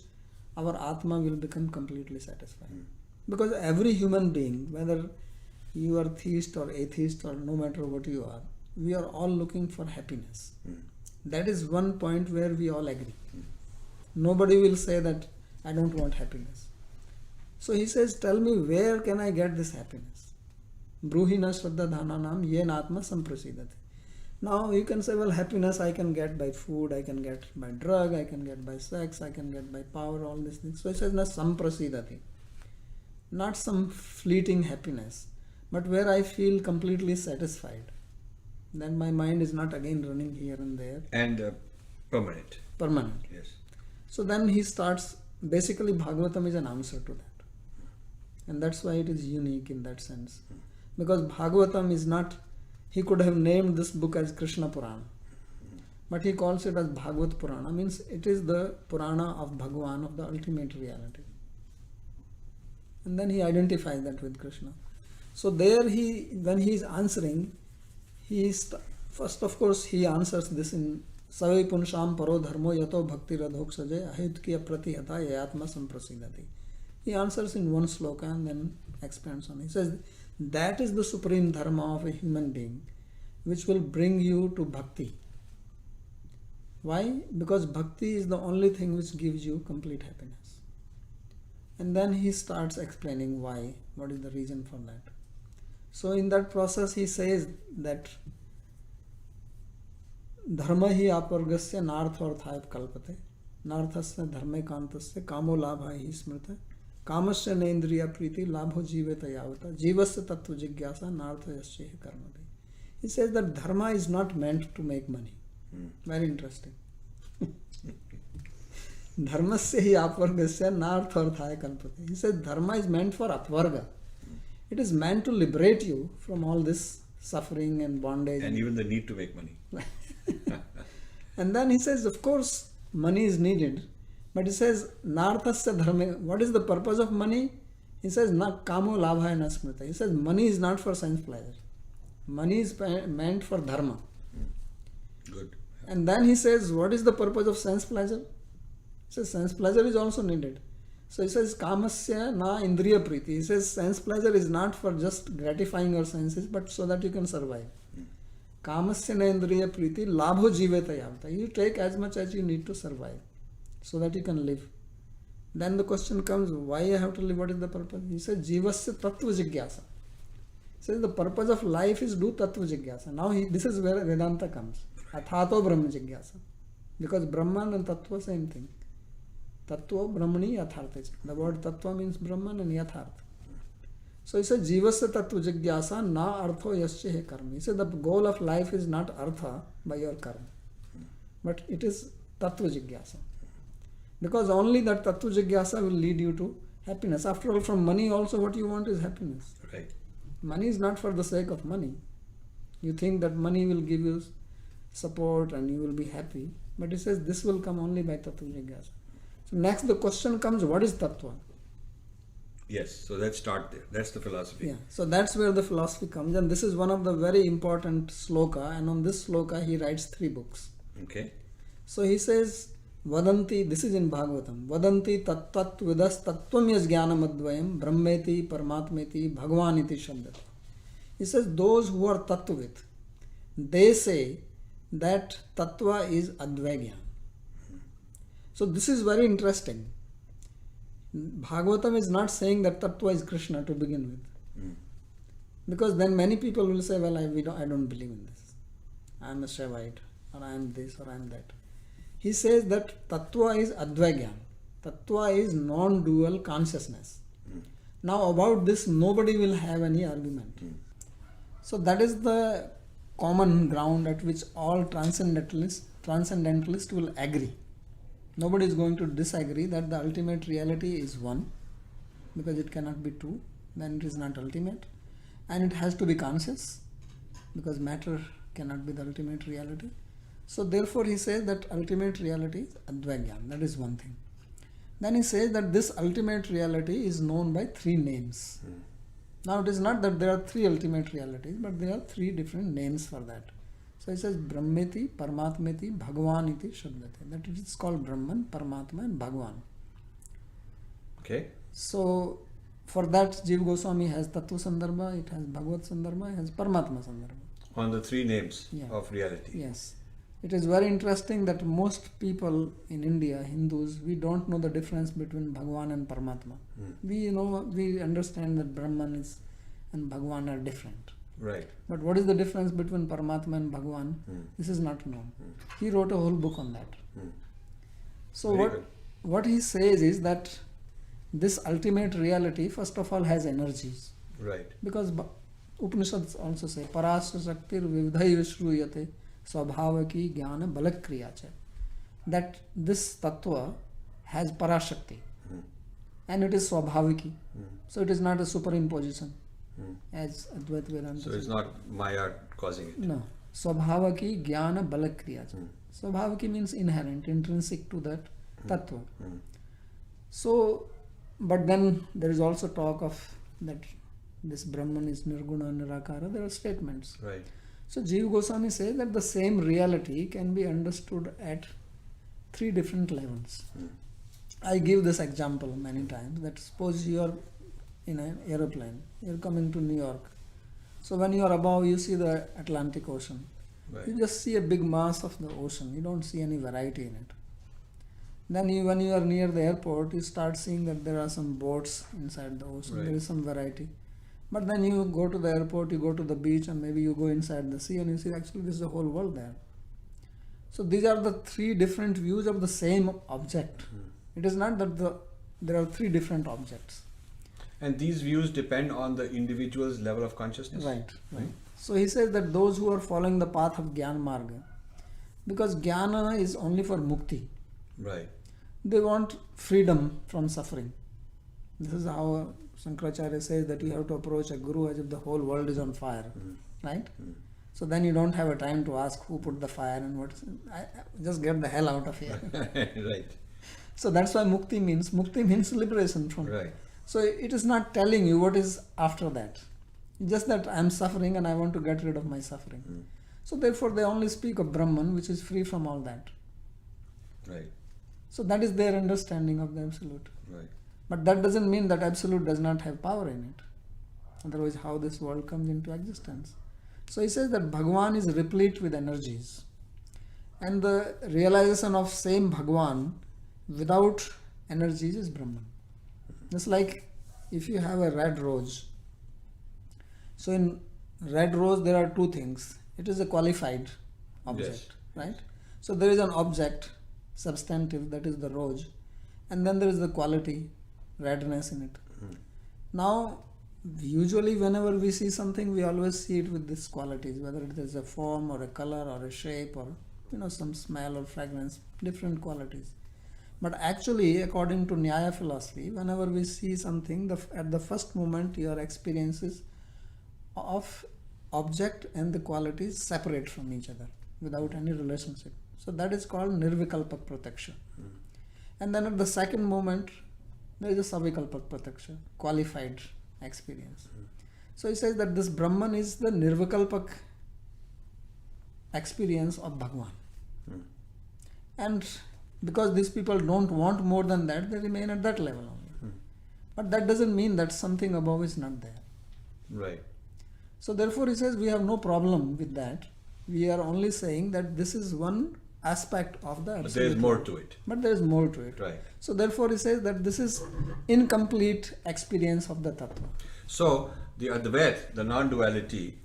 our Atma will become completely satisfied. Because every human being, whether you are theist or atheist or no matter what you are, we are all looking for happiness. That is one point where we all agree. Nobody will say that I don't want happiness. So he says, tell me, where can I get this happiness? Bruhina Shraddha Dhananam Yen Atma Samprasidati. Now you can say, well, happiness I can get by food, I can get by drug, I can get by sex, I can get by power, all these things. So he says, na samprasidati. Not some fleeting happiness, but where I feel completely satisfied. Then my mind is not again running here and there. And permanent. Permanent. Yes. So then he starts, basically Bhagavatam is an answer to that. And that's why it is unique in that sense. Because Bhagavatam is not, he could have named this book as Krishna Purana. But he calls it as Bhagavad Purana, means it is the Purana of Bhagavan, of the ultimate reality. And then he identifies that with Krishna. So there when he is answering, first of course he answers this in Savai Punsham Paro Dharmo Yato Bhakti Radhoksaje Ahitkiya Pratihata Yatma Samprasidati. He answers in one sloka and then expands on it. He says, that is the supreme dharma of a human being, which will bring you to bhakti. Why? Because bhakti is the only thing which gives you complete happiness. And then he starts explaining why, what is the reason for that. So in that process he says that dharma hi apargasya nartharthaya kalpate narthasya dharme kantasya kamo labha hi smrita kamasya nendriya priti labho jiveta yavata jivasya tattva jigyasa narthayasya karmati. He says that dharma is not meant to make money. Very interesting. Dharmasya hi apargasya nartharthaya kalpate. He says dharma is meant for apvarga. It is meant to liberate you from all this suffering and bondage. And even the need to make money. And then he says, of course, money is needed. But he says, narthasya dharma. What is the purpose of money? He says, na kamo labhaya na smrita. He says, money is not for sense pleasure. Money is meant for dharma. Good. And then he says, what is the purpose of sense pleasure? He says, sense pleasure is also needed. So he says, kamasya na indriya priti. He says, sense pleasure is not for just gratifying your senses, but so that you can survive. Kamasya na indriya priti labho jiveta yavata. You take as much as you need to survive, so that you can live. Then the question comes, why I have to live? What is the purpose? He says, jivasya tattva jigyasa. He says, the purpose of life is do tattva jigyasa. Now this is where Vedanta comes. Athato brahma jigyasa. Because Brahman and tattva same thing. Tattva brahmani yathartha. The word tattva means Brahman and yathartha. So he says, jivasya tattva jigyasa na artho yasya he karma. He said the goal of life is not artha by your karma, but it is tattva jigyasa. Because only that tattva jigyasa will lead you to happiness. After all, from money also what you want is happiness. Right. Money is not for the sake of money. You think that money will give you support and you will be happy. But he says this will come only by tattva jigyasa. So next the question comes, what is tattva? Yes, so let's start there. That's the philosophy. Yeah, so that's where the philosophy comes, and this is one of the very important sloka, and on this sloka he writes 3 books. Okay. So he says, Vadanti, this is in Bhagavatam, Vadanti tattat vidas tattvam yas jnanam advayam brahmeti paramatmeti bhagavaniti shabdati. He says, those who are tattvit, they say that tattva is advaigyan. So this is very interesting. Bhagavatam is not saying that tattva is Krishna to begin with. Because then many people will say, well, I don't believe in this. I am a Shaivite, or I am this, or I am that. He says that Tattva is Advaigyan. Tattva is non-dual consciousness. Now about this, nobody will have any argument. So that is the common ground at which all transcendentalists will agree. Nobody is going to disagree that the ultimate reality is one, because it cannot be two, then it is not ultimate. And it has to be conscious, because matter cannot be the ultimate reality. So therefore he says that ultimate reality is Advaigyan. That is one thing. Then he says that this ultimate reality is known by three names. Now it is not that there are three ultimate realities, but there are three different names for that. So he says Brahmeti, Paramatmeti, Bhagavaniti Shabdate. That it is called Brahman, Paramatma and Bhagavan. Okay. So for that Jiva Goswami has Tattva Sandarbha, it has Bhagavad Sandarbha, it has Paramatma Sandarbha. On the three names Yeah. of reality. Yes. It is very interesting that most people in India, Hindus, we don't know the difference between Bhagavan and Paramatma. We understand that Brahman is and Bhagavan are different. Right. But what is the difference between Paramatma and Bhagavan? This is not known. He wrote a whole book on that. So Very good. what he says is that this ultimate reality, first of all, has energies. Right. Because Upanishads also say, Parasya Shaktir Vividhai Vishruyate Swabhavaki Jnana Balakriya cha. That this tattva has Parashakti. And it is Swabhaviki. So it is not a superimposition. As Advaita Vedanta So says. it's not Maya causing it. No. Swabhavaki Jnana Balakriya cha. Swabhaviki means inherent, intrinsic to that tattva. So, but then there is also talk of that this Brahman is Nirguna, Nirakara. There are statements. Right. So Jiva Goswami says that the same reality can be understood at three different levels. I give this example many times, that suppose you are in an aeroplane, you are coming to New York. So when you are above, you see the Atlantic Ocean. Right. You just see a big mass of the ocean. You don't see any variety in it. Then when you are near the airport, you start seeing that there are some boats inside the ocean. Right. There is some variety. But then you go to the airport, you go to the beach, and maybe you go inside the sea and you see actually this is the whole world there. So these are the three different views of the same object. It is not that there are three different objects. And these views depend on the individual's level of consciousness. Right. So he says that those who are following the path of Jnana Marga, because Jnana is only for mukti, Right. they want freedom from suffering. This is how Shankaracharya says that you have to approach a guru as if the whole world is on fire, right? So then you don't have a time to ask who put the fire and what. Just get the hell out of here. Right. So that's why mukti means liberation from. Right. So it is not telling you what is after that. Just that I am suffering and I want to get rid of my suffering. So therefore they only speak of Brahman, which is free from all that. Right. So that is their understanding of the Absolute. Right. But that doesn't mean that Absolute does not have power in it. Otherwise, how this world comes into existence? So he says that Bhagavan is replete with energies. And the realization of same Bhagavan without energies is Brahman. Just like if you have a red rose. So in red rose there are two things. It is a qualified object, right? So there is an object, substantive, that is the rose. And then there is the quality, redness in it. Now, usually whenever we see something, we always see it with these qualities, whether it is a form or a color or a shape or some smell or fragrance, different qualities. But actually, according to Nyaya philosophy, whenever we see something, at the first moment your experiences of object and the qualities separate from each other without any relationship. So that is called Nirvikalpa Pratyaksha. And then at the second moment, there is a Savikalpa Pratyaksha, qualified experience. So he says that this Brahman is the Nirvikalpak experience of Bhagavan. And because these people don't want more than that, they remain at that level only. But that doesn't mean that something above is not there. Right. So therefore he says we have no problem with that. We are only saying that this is one aspect of the Absolute. But there is more to it. But there is more to it. Right. So therefore he says that this is incomplete experience of the Tattva. So the Advait, the non-duality,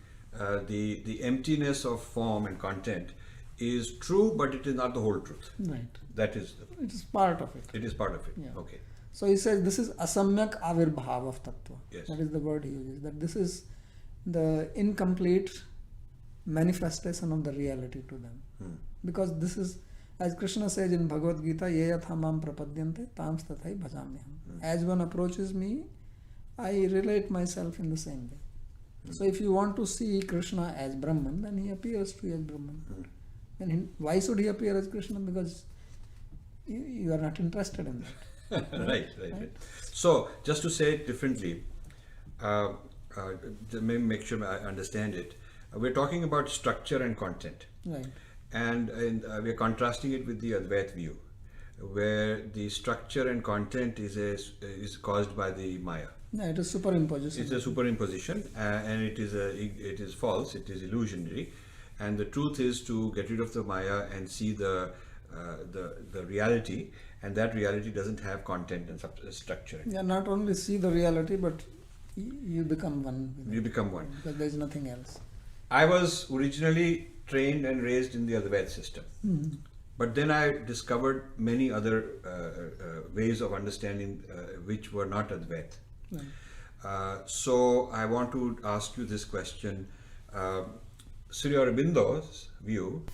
the emptiness of form and content is true, but it is not the whole truth. Right. That is, It is part of it. it is part of it. Yeah. Okay. So he says this is asamyak avirbhav of tattva. Yes. That is the word he uses. That this is the incomplete manifestation of the reality to them. Because this is, as Krishna says in Bhagavad Gita, ye yatha mam prapadyante tams tathai bhajamyaham. As one approaches me, I relate myself in the same way. So if you want to see Krishna as Brahman, then he appears to you as Brahman. And why should he appear as Krishna? Because you are not interested in that. Right. So, just to say it differently, to make sure I understand it, we're talking about structure and content. Right. And we're contrasting it with the Advait view, where the structure and content is caused by the Maya. No, it is superimposition. It's a superimposition, and it is false. It is illusionary, and the truth is to get rid of the Maya and see the reality, and that reality doesn't have content and structure. Yeah, not only see the reality, but you become one. with You it, become one. because there is nothing else. I was originally trained and raised in the Advait system, but then I discovered many other ways of understanding which were not Advait. Right. So I want to ask you this question. Sri Aurobindo's view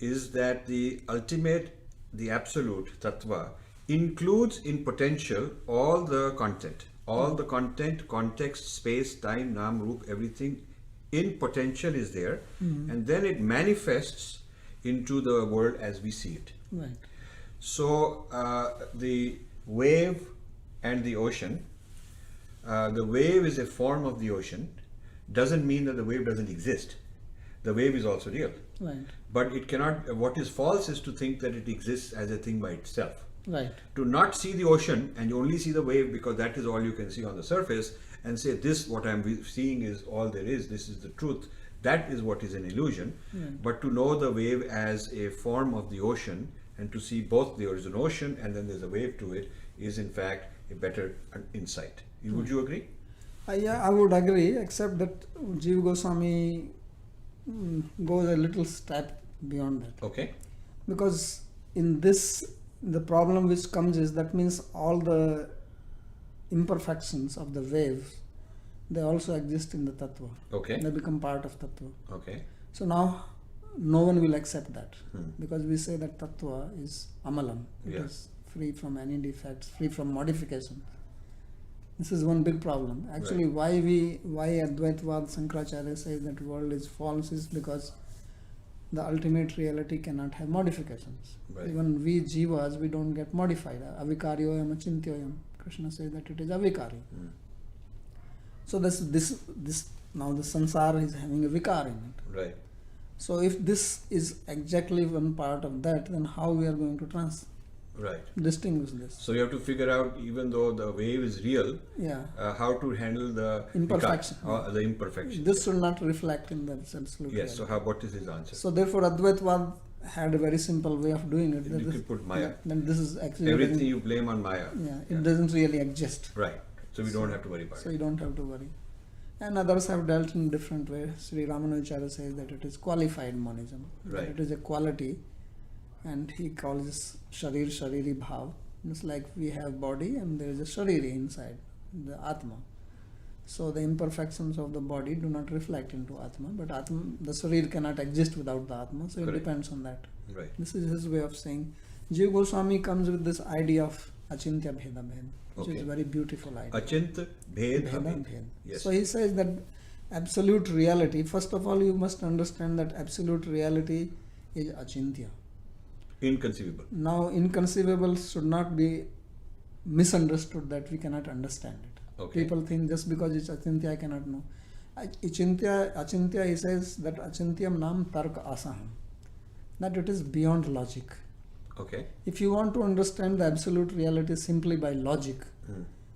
is that the ultimate, the absolute tattva includes in potential all the content, context, space, time, nam, roop, everything in potential is there, and then it manifests into the world as we see it. Right. So the wave and the ocean, the wave is a form of the ocean, doesn't mean that the wave doesn't exist. The wave is also real. Right. But it cannot, what is false is to think that it exists as a thing by itself. Right. To not see the ocean and you only see the wave because that is all you can see on the surface and say this, what I'm seeing is all there is, this is the truth, that is what is an illusion. But to know the wave as a form of the ocean and to see both there is an ocean and then there's a wave to it is in fact a better insight. Would you agree? Yeah, I would agree, except that Jiva Goswami goes a little step beyond that. Okay. Because in this, the problem which comes is that means all the imperfections of the wave, they also exist in the tattva. Okay. They become part of tattva. Okay. So now no one will accept that because we say that tattva is amalam. It Yeah. is free from any defects, free from modification. This is one big problem. Actually, why Advaitvad Sankaracharya says that world is false is because the ultimate reality cannot have modifications. Right. Even we jivas, we don't get modified. Avikaryoyam achintyoyam. Krishna says that it is avikari. So this now the sansara is having a vikar in it. Right. So if this is exactly one part of that, then how we are going to Right. distinguish this? So you have to figure out, even though the wave is real, Yeah. how to handle the Imperfection. the imperfection. This should not reflect in the absolute Yes. So reality. what is his answer? So therefore Advaitvad had a very simple way of doing it. that You this- could put Maya. Then this is actually Everything you blame on Maya. it doesn't really exist. Right. So we don't have to worry about So it. you don't have to worry. And others have dealt in different ways. Sri Ramanujacharya says that it is qualified monism. That Right. it is a quality, and he calls sharir shariri bhav. It's like we have body and there is a shariri inside, the Atma. So the imperfections of the body do not reflect into Atma, but Atma, the sharir cannot exist without the Atma, so it Correct. depends on that. Right. This is his way of saying. Jiva Goswami comes with this idea of achintya bheda bhed, which is Okay. a very beautiful idea. Achint bhed Bheda abhed. bhed. Yes. So he says that absolute reality, first of all, you must understand that absolute reality is achintya. Inconceivable. Now, inconceivable should not be misunderstood that we cannot understand it. Okay. People think just because it's achintya, I cannot know. Achintya, he says that achintyam nam tarka asaham, that it is beyond logic. Okay. If you want to understand the absolute reality simply by logic,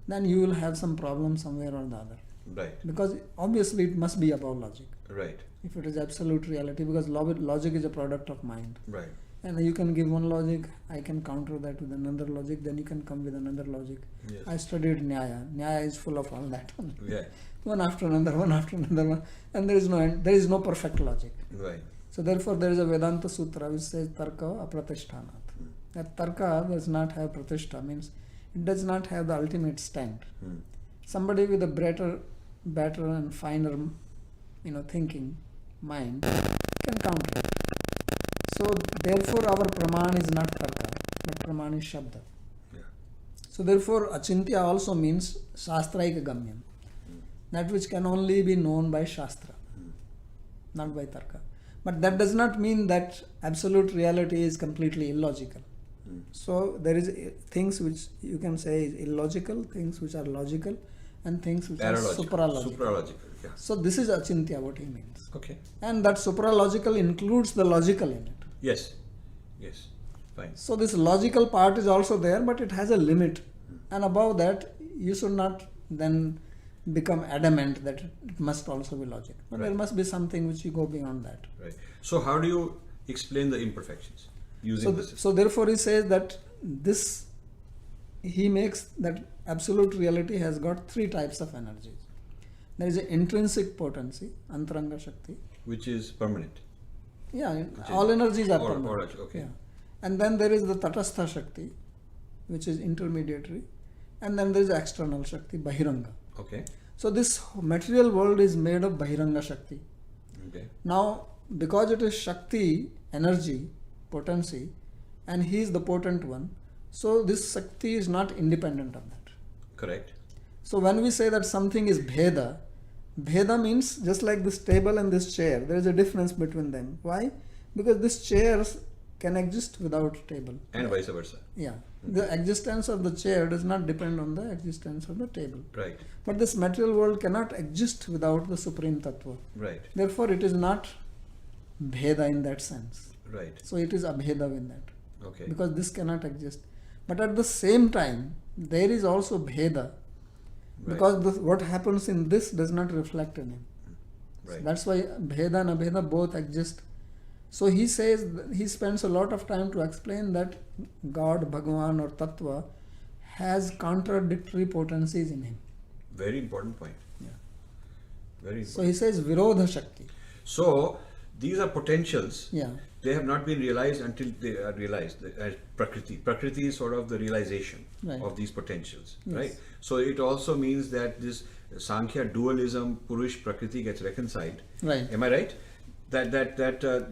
then you will have some problem somewhere or the other. Right. Because obviously it must be above logic. Right. If it is absolute reality, because logic is a product of mind. Right. And you can give one logic, I can counter that with another logic, then you can come with another logic. Yes. I studied Nyaya. Nyaya is full of all that. Yeah. One after another, one after another one. And there is no end. There is no perfect logic. Right. So therefore there is a Vedanta Sutra which says Tarka Apratishthanath. That Tarka does not have Pratishtha, means it does not have the ultimate stand. Somebody with a better and finer, thinking mind can counter it. So therefore our Praman is not Tarka, but Praman is Shabda. Yeah. So therefore Achintya also means Shastraika Gamyam. That which can only be known by Shastra, not by Tarka. But that does not mean that absolute reality is completely illogical. So there is things which you can say is illogical, things which are logical, and things which are supralogical. Supralogical, yeah. So this is Achintya, what he means. Okay. And that supralogical includes the logical in it. Yes. Yes. Fine. So this logical part is also there, but it has a limit. And above that, you should not then become adamant that it must also be logic. But Right. there must be something which you go beyond that. Right. So how do you explain the imperfections using this? So therefore he says that he makes that absolute reality has got three types of energies. There is an intrinsic potency, Antaranga Shakti. Which is permanent. Yeah, all energies are Or- permanent. okay. Yeah. And then there is the Tatastha Shakti, which is intermediary. And then there is external Shakti, Bahiranga. Okay. So this material world is made of Bahiranga Shakti. Okay. Now, because it is Shakti, energy, potency, and he is the potent one, so this Shakti is not independent of that. Correct. So when we say that something is Bheda, Bheda means just like this table and this chair, there is a difference between them. Why? Because this chair can exist without table. And vice versa. Yeah. The existence of the chair does not depend on the existence of the table. Right. But this material world cannot exist without the Supreme Tattva. Right. Therefore, it is not Bheda in that sense. Right. So it is Abheda in that. Okay. Because this cannot exist. But at the same time, there is also Bheda. Right. Because what happens in this does not reflect in him. So Right. that's why Bheda and Abheda both exist. So he says, he spends a lot of time to explain that God, Bhagavan or Tattva has contradictory potencies in him. Very important point. Yeah. Very So important. he says Virodha Shakti. So these are potentials. Yeah. They have not been realized until they are realized as Prakriti. Prakriti is sort of the realization Right. of these potentials, Yes. right? So it also means that this Sankhya dualism, Purush, Prakriti gets reconciled. Right. Am I right? That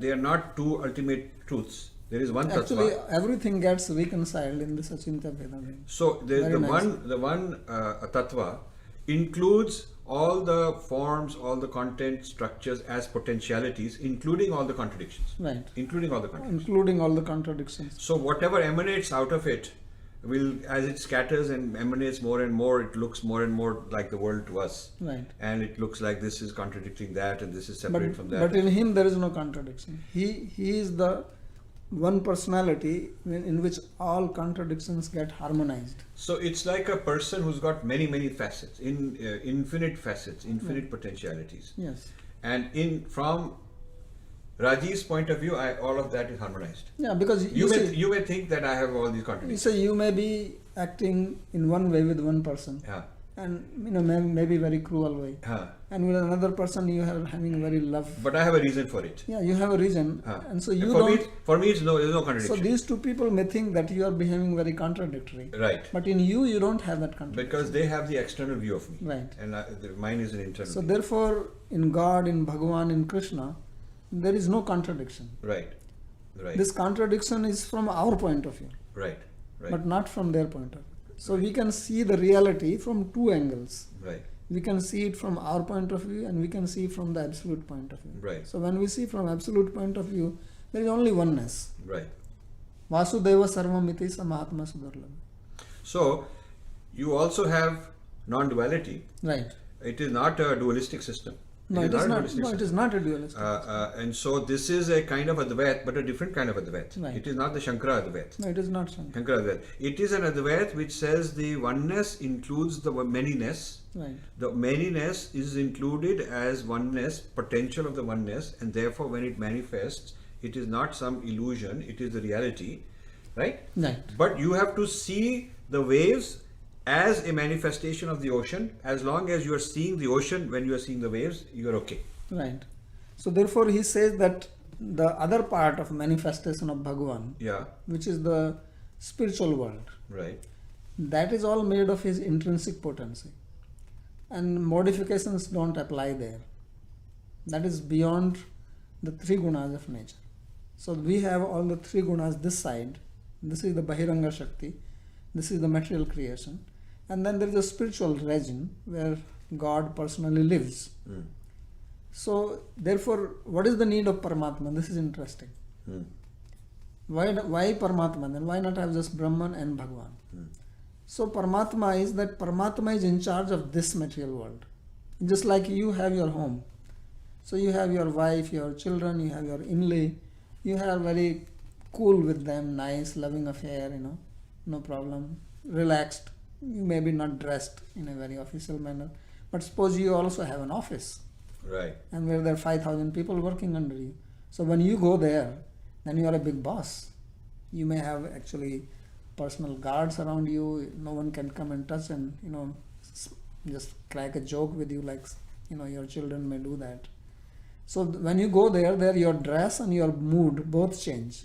they are not two ultimate truths. There is one Actually, tattva. everything gets reconciled in this Achintya Bheda. So the Very nice. one tattva includes all the forms, all the content structures as potentialities, including all the contradictions. Right. Including all the contradictions. Including all the contradictions. So whatever emanates out of it will, as it scatters and emanates more and more, it looks more and more like the world to us. Right. And it looks like this is contradicting that and this is separate from that. But in him there is no contradiction. He is the one personality in which all contradictions get harmonized. So it's like a person who's got many facets, infinite facets, infinite potentialities. Yes. And from Rajiv's point of view, all of that is harmonized. Yeah, because You may think that I have all these you contradictions. say you may be acting in one way with one person, Yeah. and maybe very cruel way, and with another person you are having very love. But I have a reason for it. Yeah, you have a reason, and so you for don't. for me, there's no So contradiction. these two people may think that you are behaving very contradictory, Right. but in you don't have that contradiction. Because they have the external view of me. Right. And mine is an internal So view. therefore, in God, in Bhagavan, in Krishna, there is no contradiction. Right. Right. This contradiction is from our point of view, Right. Right. but not from their point of view. So we can see the reality from two angles. Right. We can see it from our point of view, and we can see from the absolute point of view. Right. So when we see from absolute point of view, there is only oneness. Right. Vasudeva sarvamiti samahatma sudurlabha. So you also have non-duality. Right. It is not a dualistic system. No, it is a not. dualistic No, it system. is not a dualistic. And so this is a kind of Advait, but a different kind of Advait. Right. It is not the Shankara Advait. No, it is not Shankara. Shankara Advait. It is an Advait which says the oneness includes the manyness. Right. The manyness is included as oneness, potential of the oneness, and therefore when it manifests, It is not some illusion. It is the reality, right? Right. But you have to see the waves as a manifestation of the ocean. As long as you are seeing the ocean when you are seeing the waves, you are okay. Right. So therefore he says that the other part of manifestation of Bhagavan, Yeah, which is the spiritual world, right. that is all made of his intrinsic potency. And modifications don't apply there. That is beyond the three gunas of nature. So we have all the three gunas this side. This is the Bahiranga Shakti. This is the material creation. And then there is a spiritual region where God personally lives. Mm. So therefore, what is the need of Paramatma? This is interesting. Mm. Why Paramatma? Then why not have just Brahman and Bhagavan? Mm. So Paramatma is that Paramatma is in charge of this material world. Just like you have your home. So you have your wife, your children, you have your in-law, you have very cool with them, nice, loving affair, no problem, relaxed. You may be not dressed in a very official manner. But suppose you also have an office Right. and where there are 5,000 people working under you. So when you go there, then you are a big boss. You may have actually personal guards around you. No one can come and touch and just crack a joke with you like your children may do that. So when you go there your dress and your mood both change,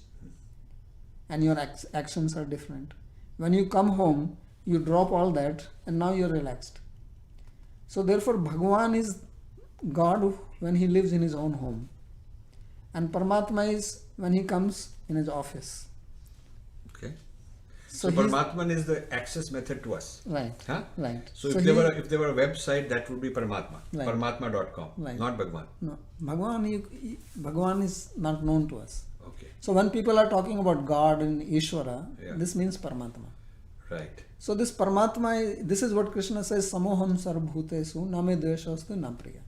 and your actions are different. When you come home, you drop all that and now you're relaxed. So therefore Bhagavan is God when he lives in his own home, and Paramatma is when he comes in his office. Okay. So So he's- Paramatman is the access method to us. Right. Huh? Right. So, So if he- there were a website, that would be Paramatma. Right. Paramatma.com, Right. not Bhagwan. No, Bhagavan is not known to us. Okay. So when people are talking about God and Ishvara, Yeah. this means Paramatma. Right. So this Paramatma, this is what Krishna says, Samoham sarvbhutesu name dveshastu na priya.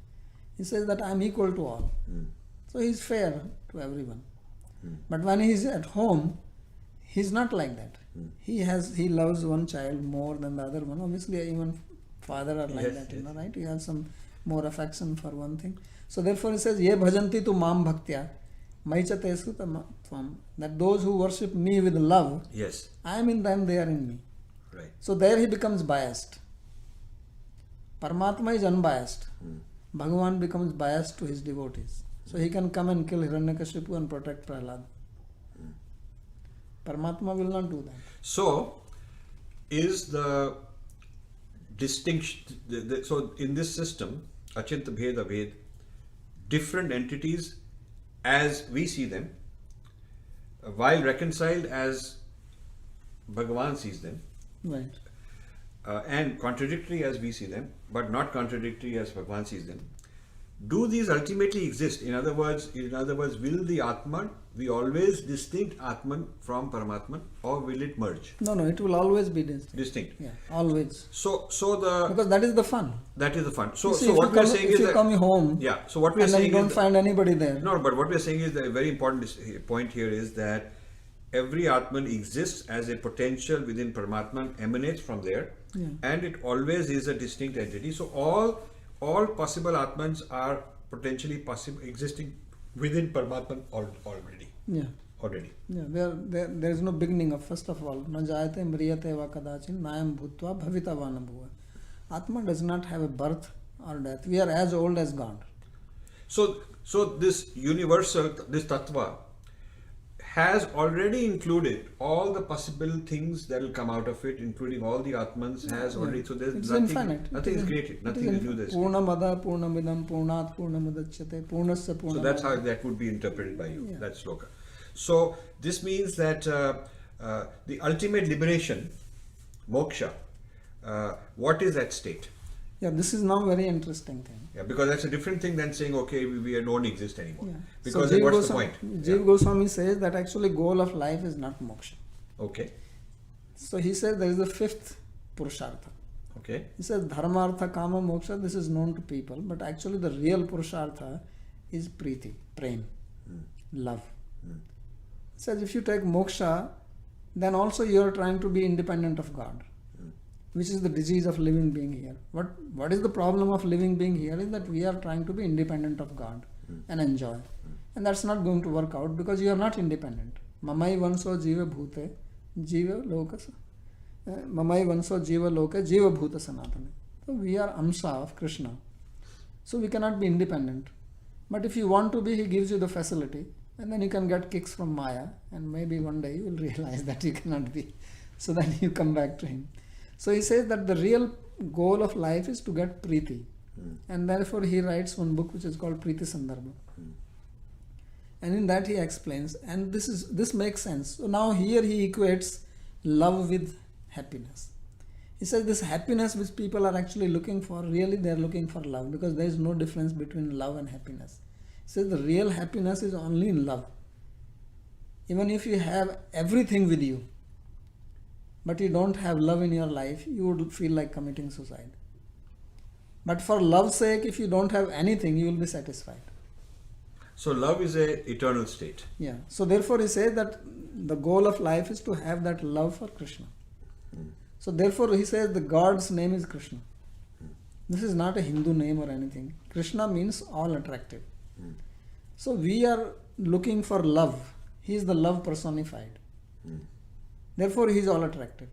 He says that I am equal to all. Mm. So he is fair to everyone. Mm. But when he is at home, he is not like that. Mm. He loves one child more than the other one. Obviously, even father are like Yes, that, yes. right? You have some more affection for one thing. So therefore he says, Ye bhajanti tu mam bhaktya, maichatesu tvam. That those who worship me with love, Yes. I am in them, they are in me. Right. So there he becomes biased. Paramatma is unbiased. Mm. Bhagavan becomes biased to his devotees. So he can come and kill Hiranyakashipu and protect Prahlad. Paramatma will not do that. So, is the distinction, so in this system, Achinta Bheda Ved, different entities as we see them, while reconciled as Bhagavan sees them, Right. and contradictory as we see them, but not contradictory as Bhagavan sees them. Do these ultimately exist? In other words, will the Atman be always distinct Atman from Paramatman, or will it merge? No, it will always be distinct. Distinct. Yeah, always. So the Because that is the fun. that is the fun. So You see, so if what you we are come- saying if is you that come home yeah. So what we are and then you saying don't is find anybody there. no, but what we are saying is the very important point here is that every Atman exists as a potential within Paramatman, emanates from there, Yeah. and it always is a distinct entity. So all possible Atmans are potentially possible existing within Paramatman already. Yeah. Already. Yeah, there is no beginning of, first of all, na jayate mriyate va kadachin nayam bhutva bhavita va na bhuva. Atma does not have a birth or death. We are as old as God. So this universal, this tattva, has already included all the possible things that will come out of it, including all the Atmans, has already. So there's It's nothing, infinite. nothing is created, nothing is new. This. Purnamada purnamidam purnat purnamudachyate purnasya purnamada. So that's how that would be interpreted by you. Yeah. That sloka. So this means that the ultimate liberation, moksha, what is that state? Yeah, this is now very interesting thing. Yeah, because that's a different thing than saying, okay, we don't exist anymore. Yeah. Because so then what's Jiva the point? Jiva Goswami says that actually goal of life is not moksha. Okay. So he says there is the fifth purushartha. Okay. He says dharma, artha, kama, moksha. This is known to people, but actually the real purushartha is priti, prem, love. He says if you take moksha, then also you are trying to be independent of God, which is the disease of living being here. What is the problem of living being here is that we are trying to be independent of God and enjoy. And that's not going to work out because you are not independent. Mamai vanso jiva bhute, jiva lokas. Mamai vanso jiva loka, jiva bhuta sanatana. So we are amsa of Krishna. So we cannot be independent. But if you want to be, he gives you the facility. And then you can get kicks from Maya. And maybe one day you will realize that you cannot be. So then you come back to him. So he says that the real goal of life is to get Preeti. And therefore he writes one book which is called Preeti Sandarbha. And in that he explains, and this makes sense. So now here he equates love with happiness. He says this happiness which people are actually looking for, really they are looking for love, because there is no difference between love and happiness. He says the real happiness is only in love. Even if you have everything with you, but you don't have love in your life, you would feel like committing suicide. But for love's sake, if you don't have anything, you will be satisfied. So love is a eternal state. Yeah. So therefore he says that the goal of life is to have that love for Krishna. So therefore he says the God's name is Krishna. This is not a Hindu name or anything. Krishna means all attractive. So we are looking for love. He is the love personified. Therefore he is all attractive.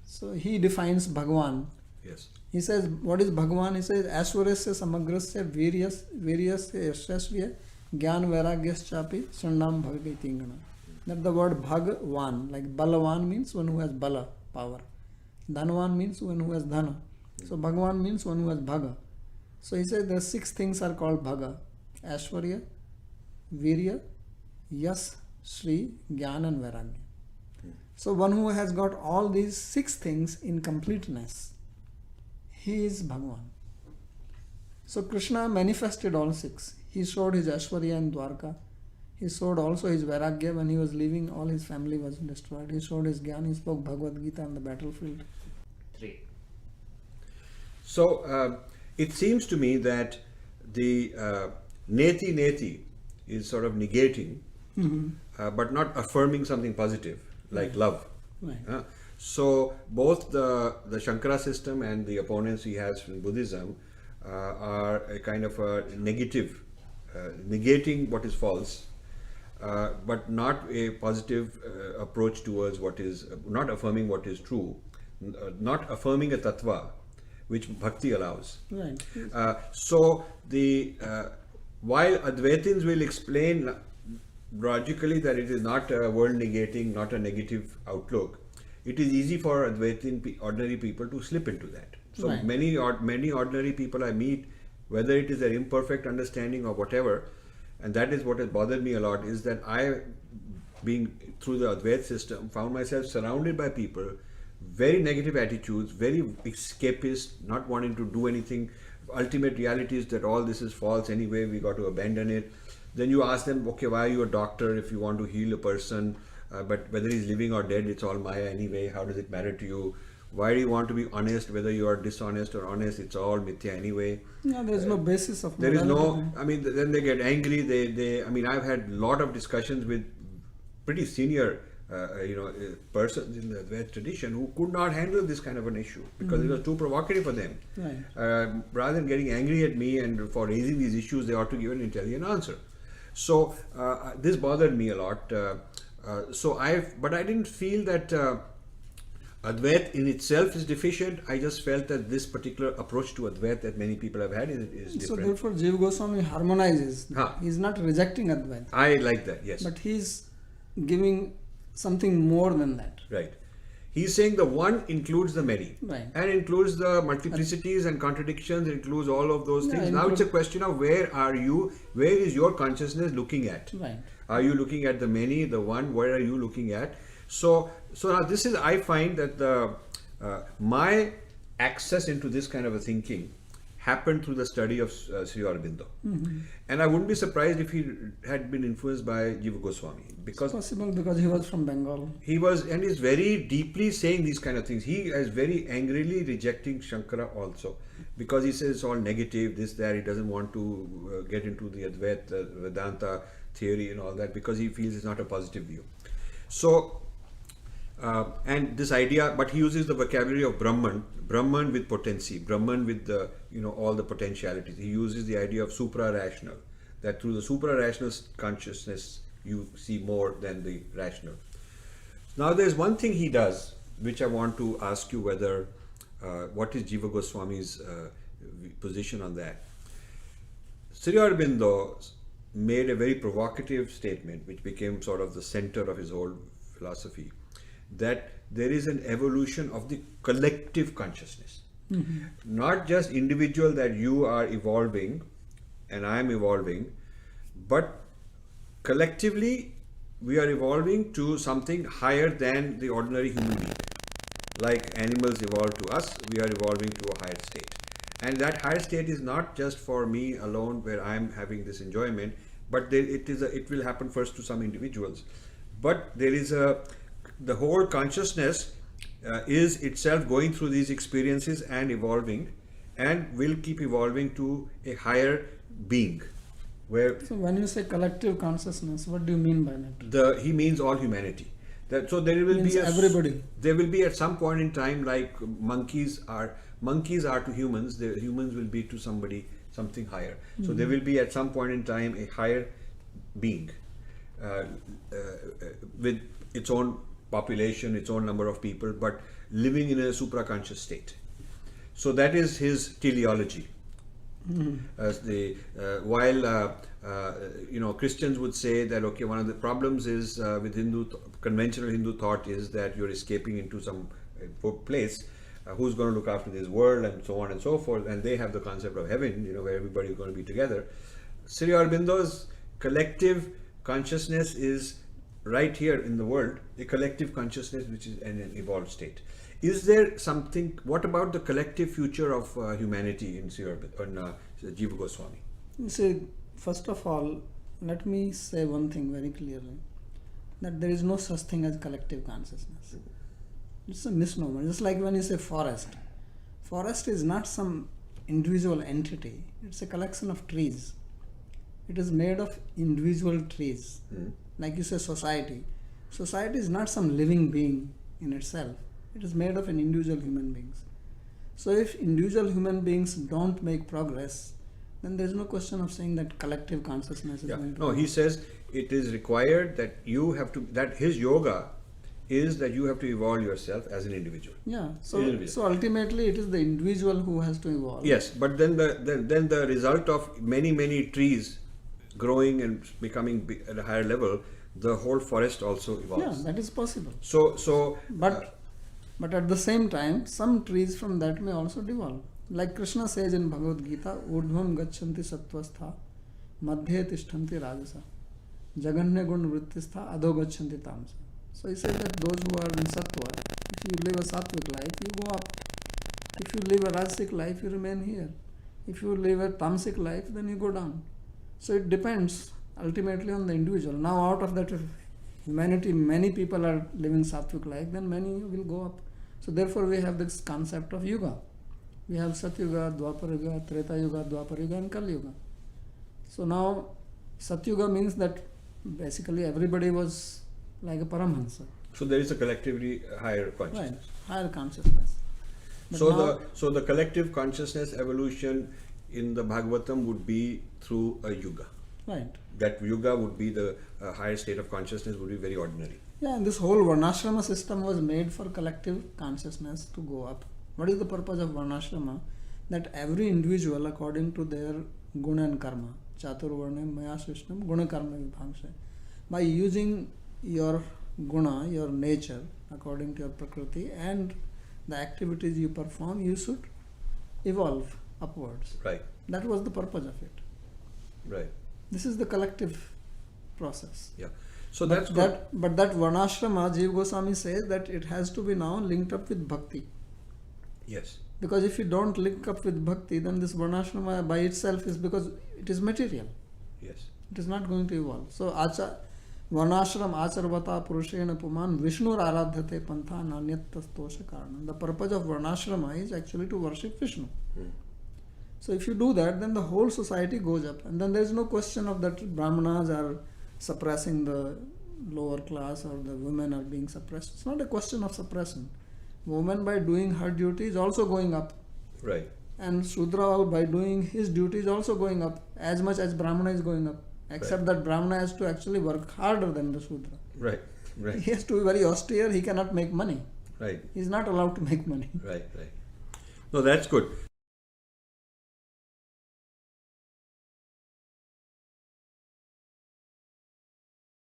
So he defines Bhagavan. Yes. He says, what is Bhagavan? He says, Ashwarasya samagrasya viryasya yashasya gyan vairagyas chapi sundam bhagavati tingana. That the word Bhagavan, like Balavan means one who has Bala, power. Dhanvan means one who has Dhana. So Bhagavan means one who has Bhaga. So he says the 6 things are called Bhaga. Ashwarya, Virya, Yas, Shri, Gyan and Vairagya. So one who has got all these 6 things in completeness, he is Bhagavan. So Krishna manifested all 6. He showed his Ashwarya in Dwarka. He showed also his Vairagya when he was leaving, all his family was destroyed. He showed his Gyan, he spoke Bhagavad Gita on the battlefield. 3. So it seems to me that the neti is sort of negating, but not affirming something positive like love. Right. So both the Shankara system and the opponents he has in Buddhism are a kind of a negative, negating what is false, but not a positive approach towards what is, not affirming what is true, not affirming a tattva which bhakti allows. Right. So the while Advaitins will explain logically that it is not a world negating, not a negative outlook, it is easy for Advaitin ordinary people to slip into that. So Right. many ordinary people I meet, whether it is their imperfect understanding or whatever, and that is what has bothered me a lot, is that I, being through the Advait system, found myself surrounded by people, very negative attitudes, very escapist, not wanting to do anything. Ultimate reality is that all this is false anyway, we got to abandon it. Then you ask them, okay, why are you a doctor if you want to heal a person? But whether he's living or dead, it's all Maya anyway. How does it matter to you? Why do you want to be honest? Whether you are dishonest or honest, it's all mithya anyway. Yeah, there is no basis of There is morality. no, I mean, then they get angry. I mean, I've had a lot of discussions with pretty senior, persons in the Advaita tradition who could not handle this kind of an issue because it was too provocative for them. Right. Rather than getting angry at me and for raising these issues, they ought to give an intelligent answer. So this bothered me a lot. But I didn't feel that Advait in itself is deficient. I just felt that this particular approach to Advait that many people have had is different. So therefore Jiva Goswami harmonizes. He is not rejecting Advaita, I like that, yes. but he is giving something more than that. Right. He's saying the one includes the many. Right. And includes the multiplicities and contradictions, includes all of those things. Now it's a question of where is your consciousness looking at? Right. Are you looking at the many, the one, where are you looking at? So now this is, I find that my access into this kind of a thinking happened through the study of Sri Aurobindo. And I wouldn't be surprised if he had been influenced by Jiva Goswami, because Possible because he was from Bengal. he was, and is very deeply saying these kind of things. He is very angrily rejecting Shankara also, because he says it's all negative, this, that. He doesn't want to get into the Advaita, Vedanta theory and all that, because he feels it's not a positive view. So, and this idea, but he uses the vocabulary of Brahman with potency, Brahman with the, all the potentialities. He uses the idea of supra-rational, that through the supra-rational consciousness you see more than the rational. Now there's one thing he does which I want to ask you whether what is Jiva Goswami's position on that. Sri Aurobindo made a very provocative statement which became sort of the center of his whole philosophy, that there is an evolution of the collective consciousness. Not just individual, that you are evolving and I am evolving, but collectively we are evolving to something higher than the ordinary human being. Like animals evolve to us, we are evolving to a higher state. And that higher state is not just for me alone where I am having this enjoyment, but it will happen first to some individuals. But there is the whole consciousness is itself going through these experiences and evolving, and will keep evolving to a higher being. Where So when you say collective consciousness, what do you mean by that? he means all humanity. So there will Means be everybody. There will be at some point in time, like monkeys are to humans, the humans will be to something higher. So there will be at some point in time a higher being with its own population, its own number of people, but living in a supraconscious state. So that is his teleology. As while Christians would say that one of the problems is with conventional Hindu thought is that you're escaping into some place. Who's going to look after this world, and so on and so forth, and they have the concept of heaven, where everybody is going to be together. Sri Aurobindo's collective consciousness is right here in the world, a collective consciousness which is in an evolved state. Is there something? What about the collective future of humanity in Sri Aurobindo, Jiva Goswami? You see, first of all, let me say one thing very clearly, that there is no such thing as collective consciousness. It's a misnomer. Just like when you say forest. Forest is not some individual entity. It's a collection of trees. It is made of individual trees. Like you say society. Society is not some living being in itself. It is made of an individual human beings. So if individual human beings don't make progress, then there is no question of saying that collective consciousness is going to... No, he says it is required that you have to, that his yoga is that you have to evolve yourself as an individual. Yeah, so ultimately it is the individual who has to evolve. Yes, but then the result of many trees growing and becoming at a higher level, the whole forest also evolves. Yeah, that is possible. But at the same time, some trees from that may also devolve. Like Krishna says in Bhagavad Gita, Urdhvam gachanti sattvastha, madhye tishtanti rajasa, jaganya gun vrittistha, adho gachanti tamasa. So he says that those who are in sattva, if you live a sattvic life, you go up. If you live a rajasic life, you remain here. If you live a tamasic life, then you go down. So it depends ultimately on the individual. Now out of that humanity, many people are living sattvic life, then many will go up. So therefore we have this concept of yuga. We have Satyuga, Dwapara Treta Yuga, Dwapara Yuga and Kali Yuga. So now Satyuga means that basically everybody was like a Paramhansa. So there is a collectively higher consciousness. Right, higher consciousness. But So the collective consciousness evolution in the Bhagavatam would be through a yuga. Right. That yuga would be the higher state of consciousness, would be very ordinary. Yeah, and this whole Varnashrama system was made for collective consciousness to go up. What is the purpose of Varnashrama? That every individual, according to their guna and karma, Chaturvarnam Maya Srishnam Guna Karma Vibhangsha, by using your guna, your nature, according to your prakriti, and the activities you perform, you should evolve upwards. Right. That was the purpose of it. Right. This is the collective process. Yeah. So that's good. But that Varnashrama, Jiva Goswami says that it has to be now linked up with bhakti. Yes. Because if you don't link up with bhakti, then this Varnashrama by itself is because it is material. Yes. It is not going to evolve. So Varnashram acharvata purushena puman Vishnur aradhate pantha nanyatastosha karanam. The purpose of Varnashrama is actually to worship Vishnu. So if you do that, then the whole society goes up. And then there is no question of that Brahmanas are suppressing the lower class or the women are being suppressed. It's not a question of suppression. Woman by doing her duty is also going up. Right. And Shudra, by doing his duty, is also going up as much as Brahmana is going up. Except that Brahmana has to actually work harder than the Shudra. Right, right, He has to be very austere. He cannot make money. right, He is not allowed to make money. right. No, that's good.